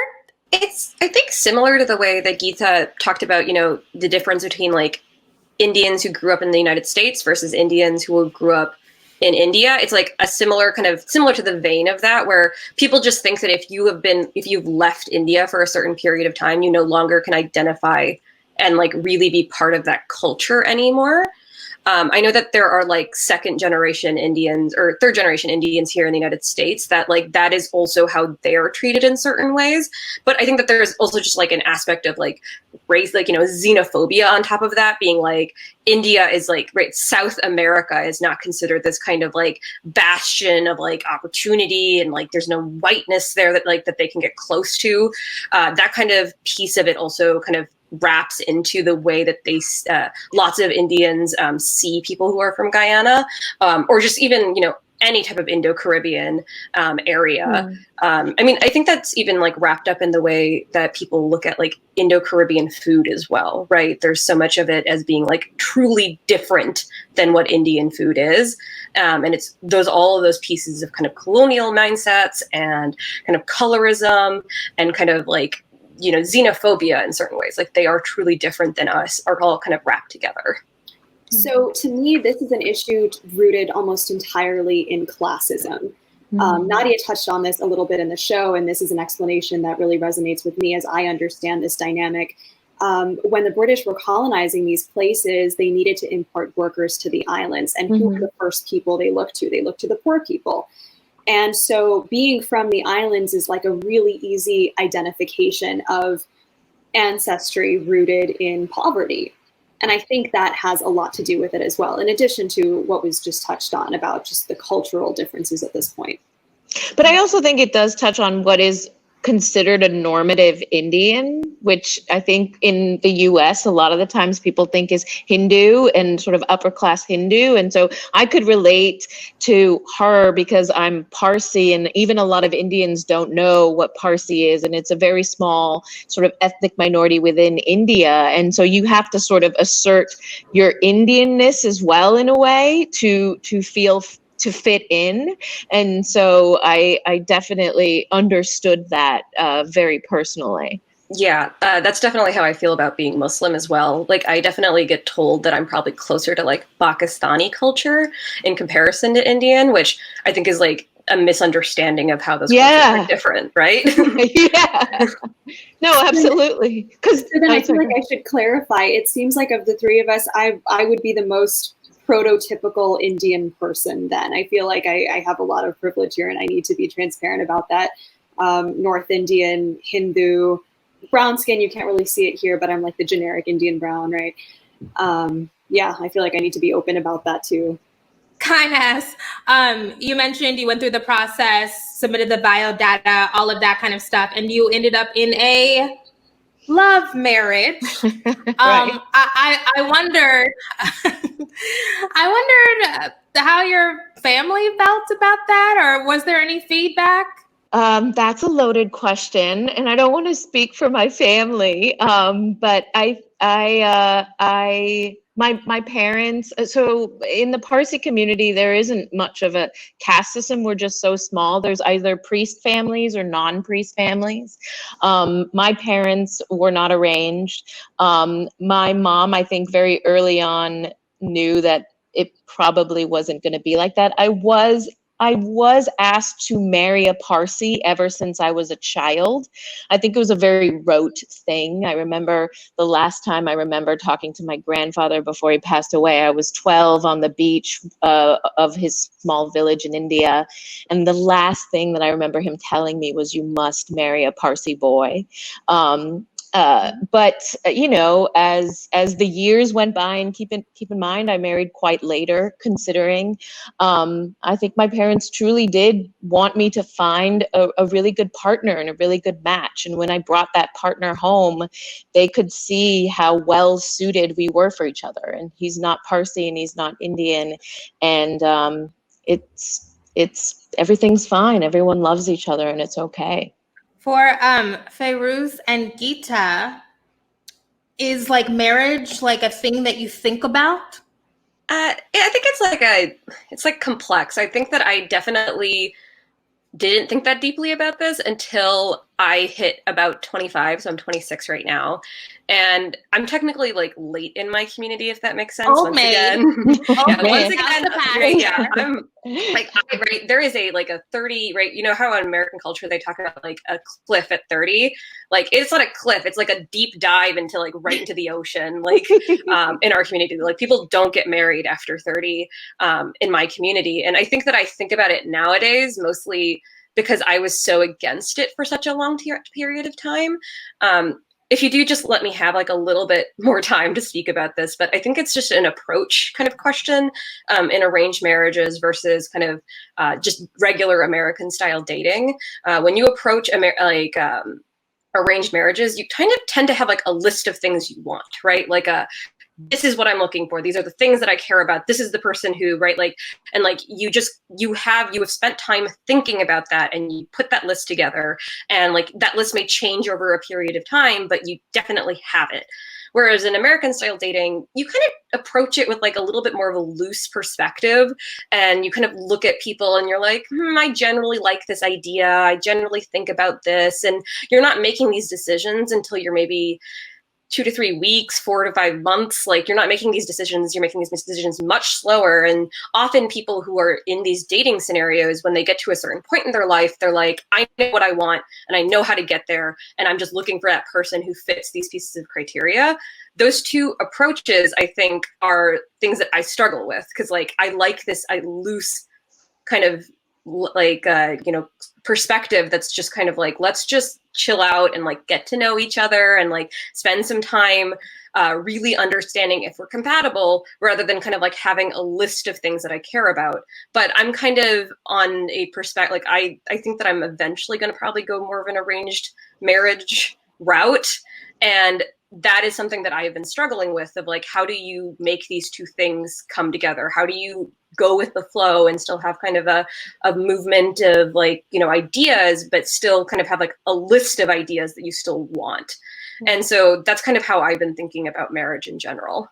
[SPEAKER 2] It's, I think, similar to the way that Geeta talked about, the difference between like Indians who grew up in the United States versus Indians who grew up in India. It's like a similar to the vein of that, where people just think that if you've left India for a certain period of time, you no longer can identify and like really be part of that culture anymore. I know that there are like second generation Indians or third generation Indians here in the United States that like that is also how they're treated in certain ways. But I think that there's also just like an aspect of like race, like, xenophobia on top of that, being like India is like, right, South America is not considered this kind of like bastion of like opportunity, and like there's no whiteness there that they can get close to. That kind of piece of it also kind of wraps into the way that they lots of Indians see people who are from Guyana, or just even any type of Indo-Caribbean area. I mean, I think that's even like wrapped up in the way that people look at like Indo-Caribbean food as well, right? There's so much of it as being like truly different than what Indian food is. And it's all of those pieces of kind of colonial mindsets and kind of colorism and kind of like, xenophobia in certain ways, like they are truly different than us, are all kind of wrapped together.
[SPEAKER 4] So to me, this is an issue rooted almost entirely in classism. Nadia touched on this a little bit in the show, and this is an explanation that really resonates with me as I understand this dynamic. When the British were colonizing these places, they needed to import workers to the islands. And who were the first people they looked to? They looked to the poor people. And so being from the islands is like a really easy identification of ancestry rooted in poverty. And I think that has a lot to do with it as well, in addition to what was just touched on about just the cultural differences at this point.
[SPEAKER 3] But I also think it does touch on what is considered a normative Indian, which I think in the US, a lot of the times people think is Hindu and sort of upper class Hindu. And so I could relate to her because I'm Parsi, and even a lot of Indians don't know what Parsi is. And it's a very small sort of ethnic minority within India. And so you have to sort of assert your Indianness as well in a way to fit in. And so I definitely understood that very personally.
[SPEAKER 2] Yeah, that's definitely how I feel about being Muslim as well. Like, I definitely get told that I'm probably closer to like Pakistani culture in comparison to Indian, which I think is like a misunderstanding of how those cultures are different, right?
[SPEAKER 3] Yeah. No, absolutely.
[SPEAKER 4] Because then I feel like I should clarify. It seems like of the three of us, I would be the most prototypical Indian person then. I feel like I have a lot of privilege here, and I need to be transparent about that. North Indian, Hindu, brown skin, you can't really see it here, but I'm like the generic Indian brown, right? Yeah, I feel like I need to be open about that too.
[SPEAKER 1] Kainaz, you mentioned you went through the process, submitted the bio data, all of that kind of stuff, and you ended up in a love marriage.
[SPEAKER 3] Right.
[SPEAKER 1] I wondered, how your family felt about that, or was there any feedback?
[SPEAKER 3] That's a loaded question, and I don't want to speak for my family. But my parents, so in the Parsi community, there isn't much of a caste system. We're just so small. There's either priest families or non-priest families. My parents were not arranged. My mom, I think very early on knew that it probably wasn't going to be like that. I was asked to marry a Parsi ever since I was a child. I think it was a very rote thing. I remember the last time I remember talking to my grandfather before he passed away, I was 12 on the beach of his small village in India. And the last thing that I remember him telling me was, you must marry a Parsi boy. But you know, as the years went by, and keep in mind, I married quite later, considering, I think my parents truly did want me to find a really good partner and a really good match. And when I brought that partner home, they could see how well suited we were for each other. And he's not Parsi and he's not Indian, and it's everything's fine. Everyone loves each other, and it's okay.
[SPEAKER 1] For Faroz and Geeta, is like marriage like a thing that you think about?
[SPEAKER 2] Yeah, I think it's like complex. I think that I definitely didn't think that deeply about this until I hit about 25. So I'm 26 right now. And I'm technically like late in my community, if that makes sense.
[SPEAKER 1] Once again,
[SPEAKER 2] I'm like, right, there is a 30, right? You know how in American culture they talk about like a cliff at 30? Like, it's not a cliff, it's like a deep dive into like right into the ocean. Like, in our community, like people don't get married after 30 in my community. And I think that I think about it nowadays mostly because I was so against it for such a long period of time. If you do just let me have like a little bit more time to speak about this, but I think it's just an approach kind of question in arranged marriages versus kind of just regular American style dating. When you approach arranged marriages, you kind of tend to have like a list of things you want, right? Like this is what I'm looking for. These are the things that I care about. This is the person who, right? Like, and like, you have spent time thinking about that, and you put that list together, and like that list may change over a period of time, but you definitely have it. Whereas in American style dating, you kind of approach it with like a little bit more of a loose perspective, and you kind of look at people and you're like, I generally like this idea. I generally think about this. And you're not making these decisions until you're maybe 2 to 3 weeks, 4 to 5 months. Like, you're not making these decisions, you're making these decisions much slower. And often people who are in these dating scenarios, when they get to a certain point in their life, they're like, I know what I want and I know how to get there. And I'm just looking for that person who fits these pieces of criteria. Those two approaches, I think, are things that I struggle with, because like I like this loose kind of like perspective that's just kind of like, let's just chill out and like get to know each other and like spend some time really understanding if we're compatible, rather than kind of like having a list of things that I care about. But I'm kind of on a perspective, like I think that I'm eventually going to probably go more of an arranged marriage route. And that is something that I have been struggling with, of like, how do you make these two things come together? How do you go with the flow and still have kind of a movement of like, ideas, but still kind of have like a list of ideas that you still want? Mm-hmm. And so that's kind of how I've been thinking about marriage in general.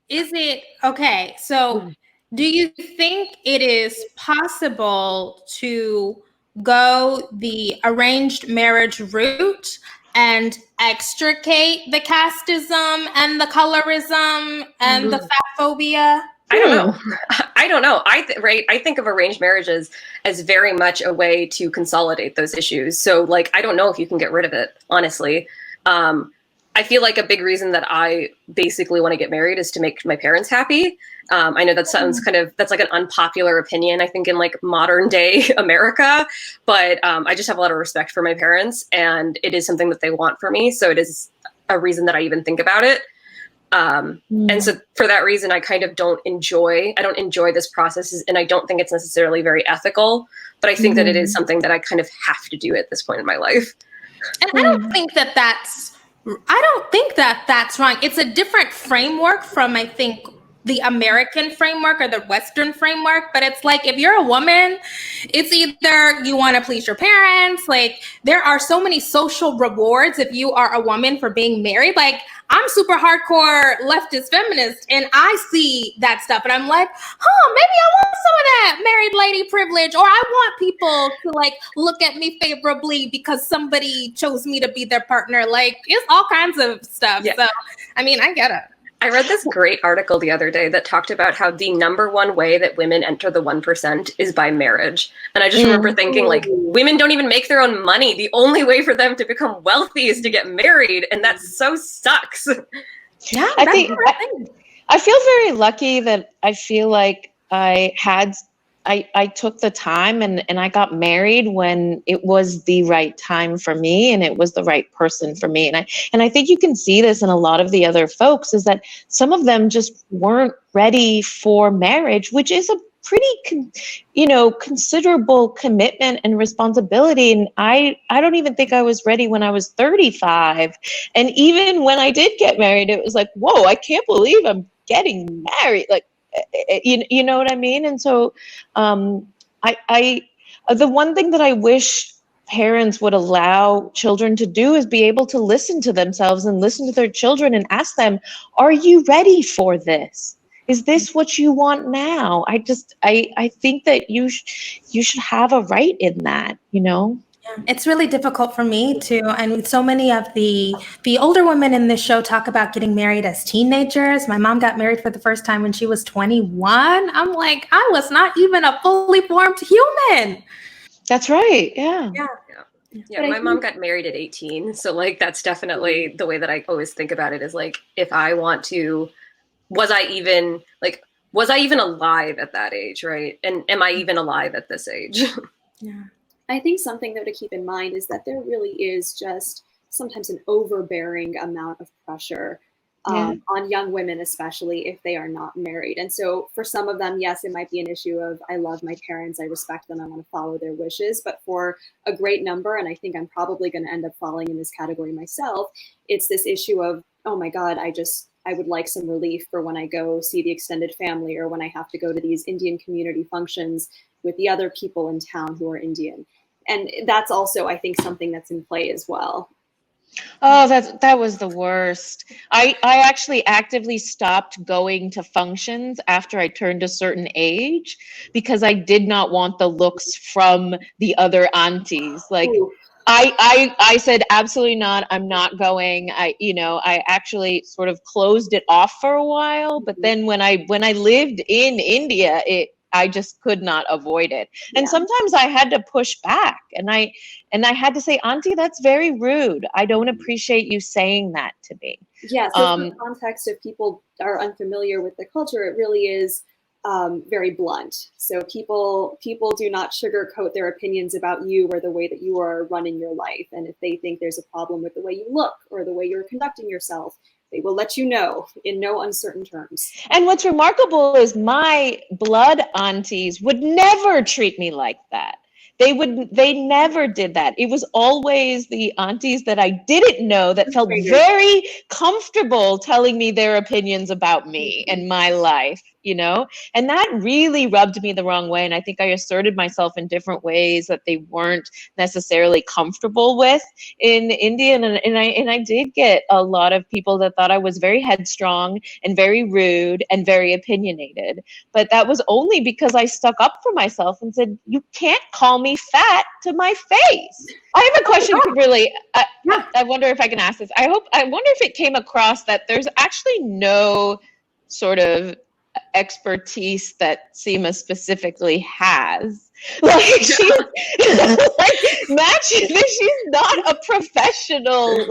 [SPEAKER 1] Is it okay? So do you think it is possible to go the arranged marriage route and extricate the casteism and the colorism and the fatphobia?
[SPEAKER 2] I don't know. I don't know. I think of arranged marriages as very much a way to consolidate those issues. So like, I don't know if you can get rid of it, honestly. I feel like a big reason that I basically want to get married is to make my parents happy. I know that sounds that's like an unpopular opinion, I think, in like modern day America, but I just have a lot of respect for my parents, and it is something that they want for me. So it is a reason that I even think about it. And so for that reason, I kind of don't enjoy this process, and I don't think it's necessarily very ethical, but I think that it is something that I kind of have to do at this point in my life.
[SPEAKER 1] And I don't think that that's wrong. It's a different framework from, I think, the American framework or the Western framework. But it's like, if you're a woman, it's either you want to please your parents. Like, there are so many social rewards if you are a woman for being married. Like, I'm super hardcore leftist feminist, and I see that stuff, and I'm like, maybe I want some of that married lady privilege, or I want people to like look at me favorably because somebody chose me to be their partner. Like, it's all kinds of stuff. Yeah. So, I mean, I get it.
[SPEAKER 2] I read this great article the other day that talked about how the number one way that women enter the 1% is by marriage. And I just remember thinking, like, women don't even make their own money. The only way for them to become wealthy is to get married. And that so sucks.
[SPEAKER 3] Yeah, I feel very lucky that I feel like I took the time and I got married when it was the right time for me and it was the right person for me. And I think you can see this in a lot of the other folks, is that some of them just weren't ready for marriage, which is a pretty, considerable commitment and responsibility. And I don't even think I was ready when I was 35. And even when I did get married, it was like, whoa, I can't believe I'm getting married. Like, you know what I mean? And so the one thing that I wish parents would allow children to do is be able to listen to themselves and listen to their children and ask them, are you ready for this? Is this what you want now? I think that you should have a right in that,
[SPEAKER 1] It's really difficult for me too. And so many of the older women in this show talk about getting married as teenagers. My mom got married for the first time when she was 21. I'm like, I was not even a fully formed human.
[SPEAKER 3] That's right. Yeah.
[SPEAKER 2] Yeah, my mom got married at 18. So like, that's definitely the way that I always think about it, is like, if I want to, was I even alive at that age, right? And am I even alive at this age?
[SPEAKER 1] Yeah.
[SPEAKER 4] I think something, though, to keep in mind is that there really is just sometimes an overbearing amount of pressure on young women, especially if they are not married. And so for some of them, yes, it might be an issue of, I love my parents, I respect them, I want to follow their wishes. But for a great number, and I think I'm probably going to end up falling in this category myself, it's this issue of, oh my God, I would like some relief for when I go see the extended family, or when I have to go to these Indian community functions with the other people in town who are Indian. And that's also, I think, something that's in play as well.
[SPEAKER 3] Oh, that was the worst. I actually actively stopped going to functions after I turned a certain age because I did not want the looks from the other aunties. Like, I said absolutely not. I'm not going. I actually sort of closed it off for a while, but then when I lived in India, I just could not avoid it. And sometimes I had to push back, and I had to say, Auntie, that's very rude. I don't appreciate you saying that to me.
[SPEAKER 4] Yeah, so in the context of people are unfamiliar with the culture, it really is very blunt. So people do not sugarcoat their opinions about you or the way that you are running your life. And if they think there's a problem with the way you look or the way you're conducting yourself, they will let you know in no uncertain terms.
[SPEAKER 3] And what's remarkable is my blood aunties would never treat me like that. They never did that. It was always the aunties that I didn't know that felt very comfortable telling me their opinions about me and my life, and that really rubbed me the wrong way. And I think I asserted myself in different ways that they weren't necessarily comfortable with in India. And I did get a lot of people that thought I was very headstrong and very rude and very opinionated. But that was only because I stuck up for myself and said, you can't call me fat to my face. I have a question, Kimberly. I wonder if I can ask this. I wonder if it came across that there's actually no sort of expertise that Seema specifically has. She's not a professional.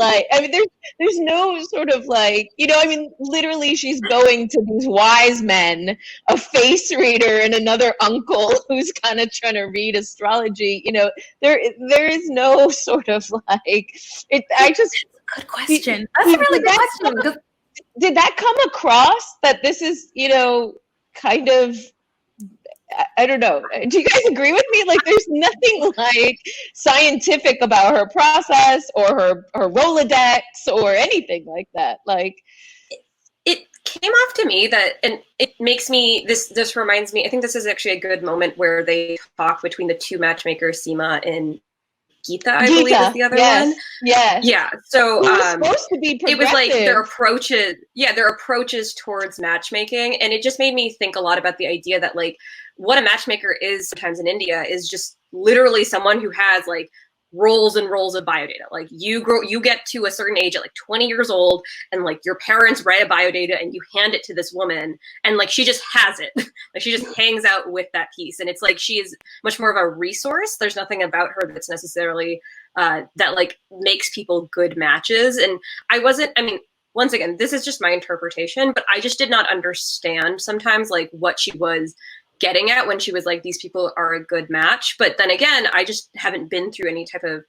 [SPEAKER 3] There's no sort of literally she's going to these wise men, a face reader and another uncle who's kind of trying to read astrology. There is no sort of it.
[SPEAKER 1] Good question. That's a really good question.
[SPEAKER 3] Did that come across that this is, kind of, I don't know. Do you guys agree with me? There's nothing scientific about her process or her Rolodex or anything like that.
[SPEAKER 2] It came off to me that, and it makes me, this reminds me, I think this is actually a good moment where they talk between the two matchmakers, Seema and Geeta, I believe is the other one.
[SPEAKER 3] Yes.
[SPEAKER 2] Yeah. So
[SPEAKER 3] supposed to be
[SPEAKER 2] it was their approaches towards matchmaking. And it just made me think a lot about the idea that what a matchmaker is sometimes in India is just literally someone who has rolls and rolls of biodata. You get to a certain age at 20 years old and your parents write a biodata and you hand it to this woman and she just has it. She just hangs out with that piece. And it's she is much more of a resource. There's nothing about her that's necessarily that makes people good matches. And once again, this is just my interpretation, but I just did not understand sometimes what she was getting at when she was these people are a good match. But then again, I just haven't been through any type of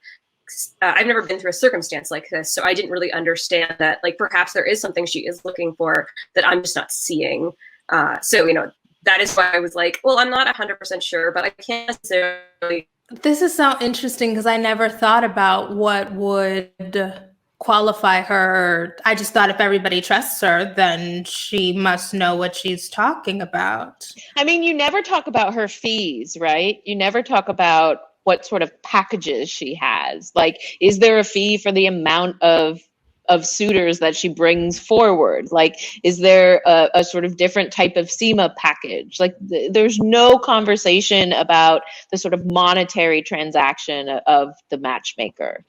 [SPEAKER 2] I've never been through a circumstance like this, so I didn't really understand that perhaps there is something she is looking for that I'm just not seeing. So that is why I was well, I'm not 100% sure, but I can't necessarily.
[SPEAKER 1] This is so interesting because I never thought about what would qualify her. I just thought if everybody trusts her, then she must know what she's talking about.
[SPEAKER 3] You never talk about her fees, right? You never talk about what sort of packages she has. Is there a fee for the amount of suitors that she brings forward? Is there a sort of different type of Seema package? There's no conversation about the sort of monetary transaction of the matchmaker.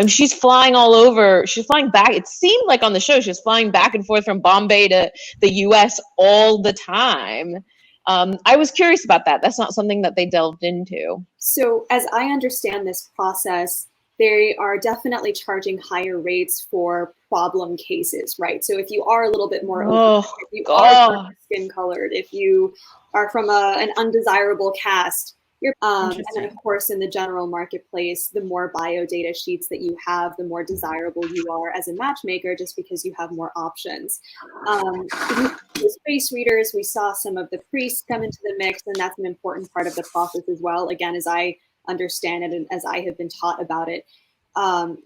[SPEAKER 3] She's flying all over. She's flying back. It seemed like on the show, she was flying back and forth from Bombay to the US all the time. I was curious about that. That's not something that they delved into.
[SPEAKER 4] So as I understand this process, they are definitely charging higher rates for problem cases, right? So if you are a little bit more open, if you are skin colored, if you are from an undesirable caste, and then of course in the general marketplace, the more bio data sheets that you have, the more desirable you are as a matchmaker, just because you have more options. As face readers, we saw some of the priests come into the mix, and that's an important part of the process as well. Again, as I understand it and as I have been taught about it,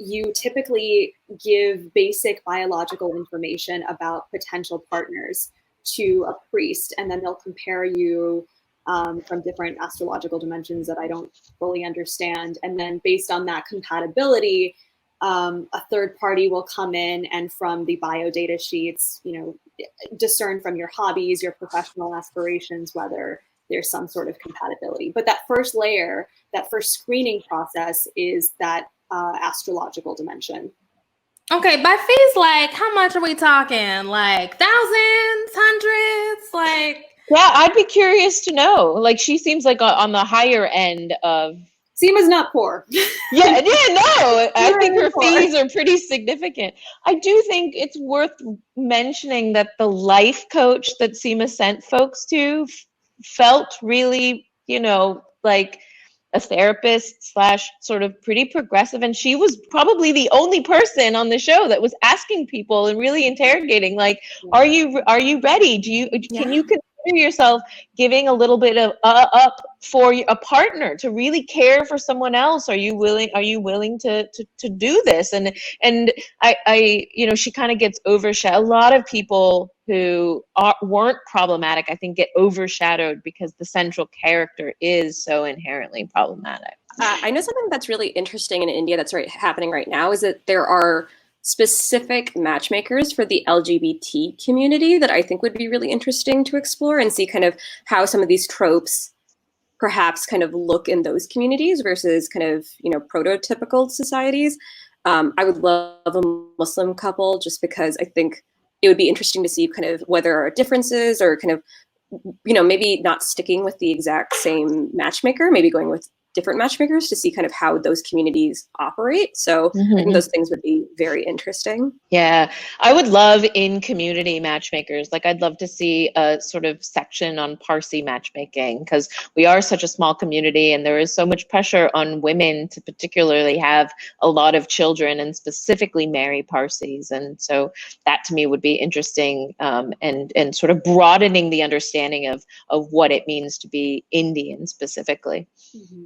[SPEAKER 4] you typically give basic biological information about potential partners to a priest, and then they'll compare you from different astrological dimensions that I don't fully understand. And then based on that compatibility, a third party will come in and from the bio data sheets, discern from your hobbies, your professional aspirations, whether there's some sort of compatibility. But that first layer, that first screening process is that astrological dimension.
[SPEAKER 1] Okay, by fees, like, how much are we talking? Like thousands, hundreds, like?
[SPEAKER 3] Yeah, I'd be curious to know. Like, she seems like on the higher end of.
[SPEAKER 4] Seema's not poor.
[SPEAKER 3] No. I think her fees are pretty significant. I do think it's worth mentioning that the life coach that Seema sent folks to felt really, like a therapist / sort of pretty progressive, and she was probably the only person on the show that was asking people and really interrogating, like, are you ready? Can you consider yourself giving a little bit of up for a partner to really care for someone else? Are you willing to do this? And I she kind of gets overshadowed. A lot of people who weren't problematic, I think, get overshadowed because the central character is so inherently problematic.
[SPEAKER 2] I know something that's really interesting in India that's happening right now is that there are specific matchmakers for the LGBT community that I think would be really interesting to explore and see kind of how some of these tropes perhaps kind of look in those communities versus kind of, prototypical societies. I would love a Muslim couple just because I think it would be interesting to see kind of whether there are differences or kind of, maybe not sticking with the exact same matchmaker, maybe going with different matchmakers to see kind of how those communities operate. So I think those things would be very interesting.
[SPEAKER 3] Yeah, I would love in community matchmakers. Like, I'd love to see a sort of section on Parsi matchmaking because we are such a small community and there is so much pressure on women to particularly have a lot of children and specifically marry Parsis. And so that to me would be interesting and sort of broadening the understanding of what it means to be Indian specifically.
[SPEAKER 4] Mm-hmm.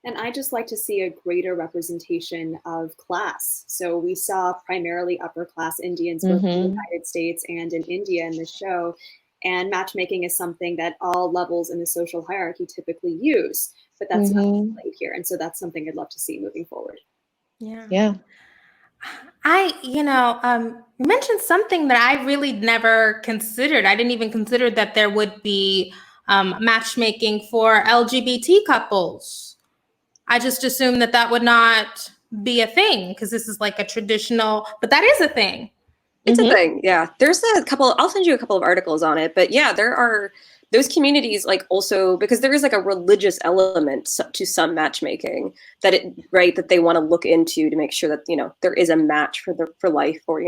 [SPEAKER 4] And I just like to see a greater representation of class. So we saw primarily upper class Indians both in the United States and in India in this show. And matchmaking is something that all levels in the social hierarchy typically use, but that's not played here. And so that's something I'd love to see moving forward.
[SPEAKER 3] Yeah.
[SPEAKER 1] You mentioned something that I really never considered. I didn't even consider that there would be matchmaking for LGBT couples. I just assumed that would not be a thing because this is like a traditional, but that is a thing.
[SPEAKER 2] It's a thing. Yeah. There's I'll send you a couple of articles on it, but yeah, there are those communities like also because there is like a religious element to some matchmaking that they want to look into to make sure that, there is a match for life or,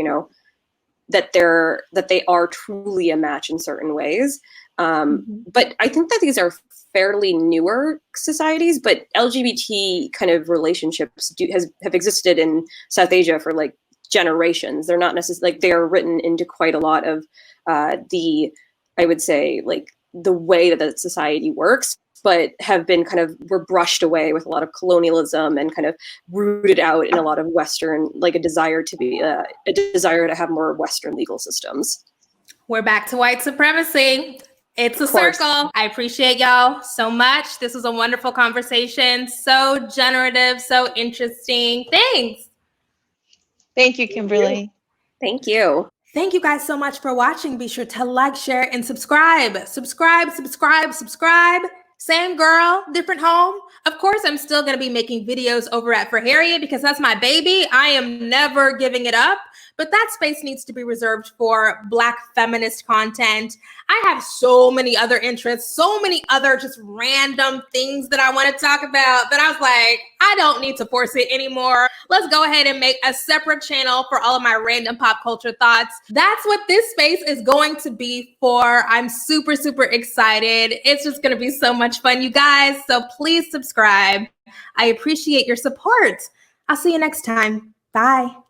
[SPEAKER 2] that they are truly a match in certain ways. But I think that these are fairly newer societies, but LGBT kind of relationships have existed in South Asia for like generations. They're not necessarily like they are written into quite a lot of I would say like the way that the society works, but have been were brushed away with a lot of colonialism and kind of rooted out in a lot of Western, like a desire to have more Western legal systems.
[SPEAKER 1] We're back to white supremacy. It's a circle. I appreciate y'all so much. This was a wonderful conversation. So generative, so interesting. Thanks.
[SPEAKER 3] Thank you, Kimberly.
[SPEAKER 2] Thank you.
[SPEAKER 1] Thank you guys so much for watching. Be sure to like, share, and subscribe. Subscribe. Same girl, different home. Of course, I'm still going to be making videos over at For Harriet because that's my baby. I am never giving it up. But that space needs to be reserved for Black feminist content. I have so many other interests, so many other just random things that I want to talk about that I was like, I don't need to force it anymore. Let's go ahead and make a separate channel for all of my random pop culture thoughts. That's what this space is going to be for. I'm super, super excited. It's just going to be so much fun, you guys. So please subscribe. I appreciate your support. I'll see you next time. Bye.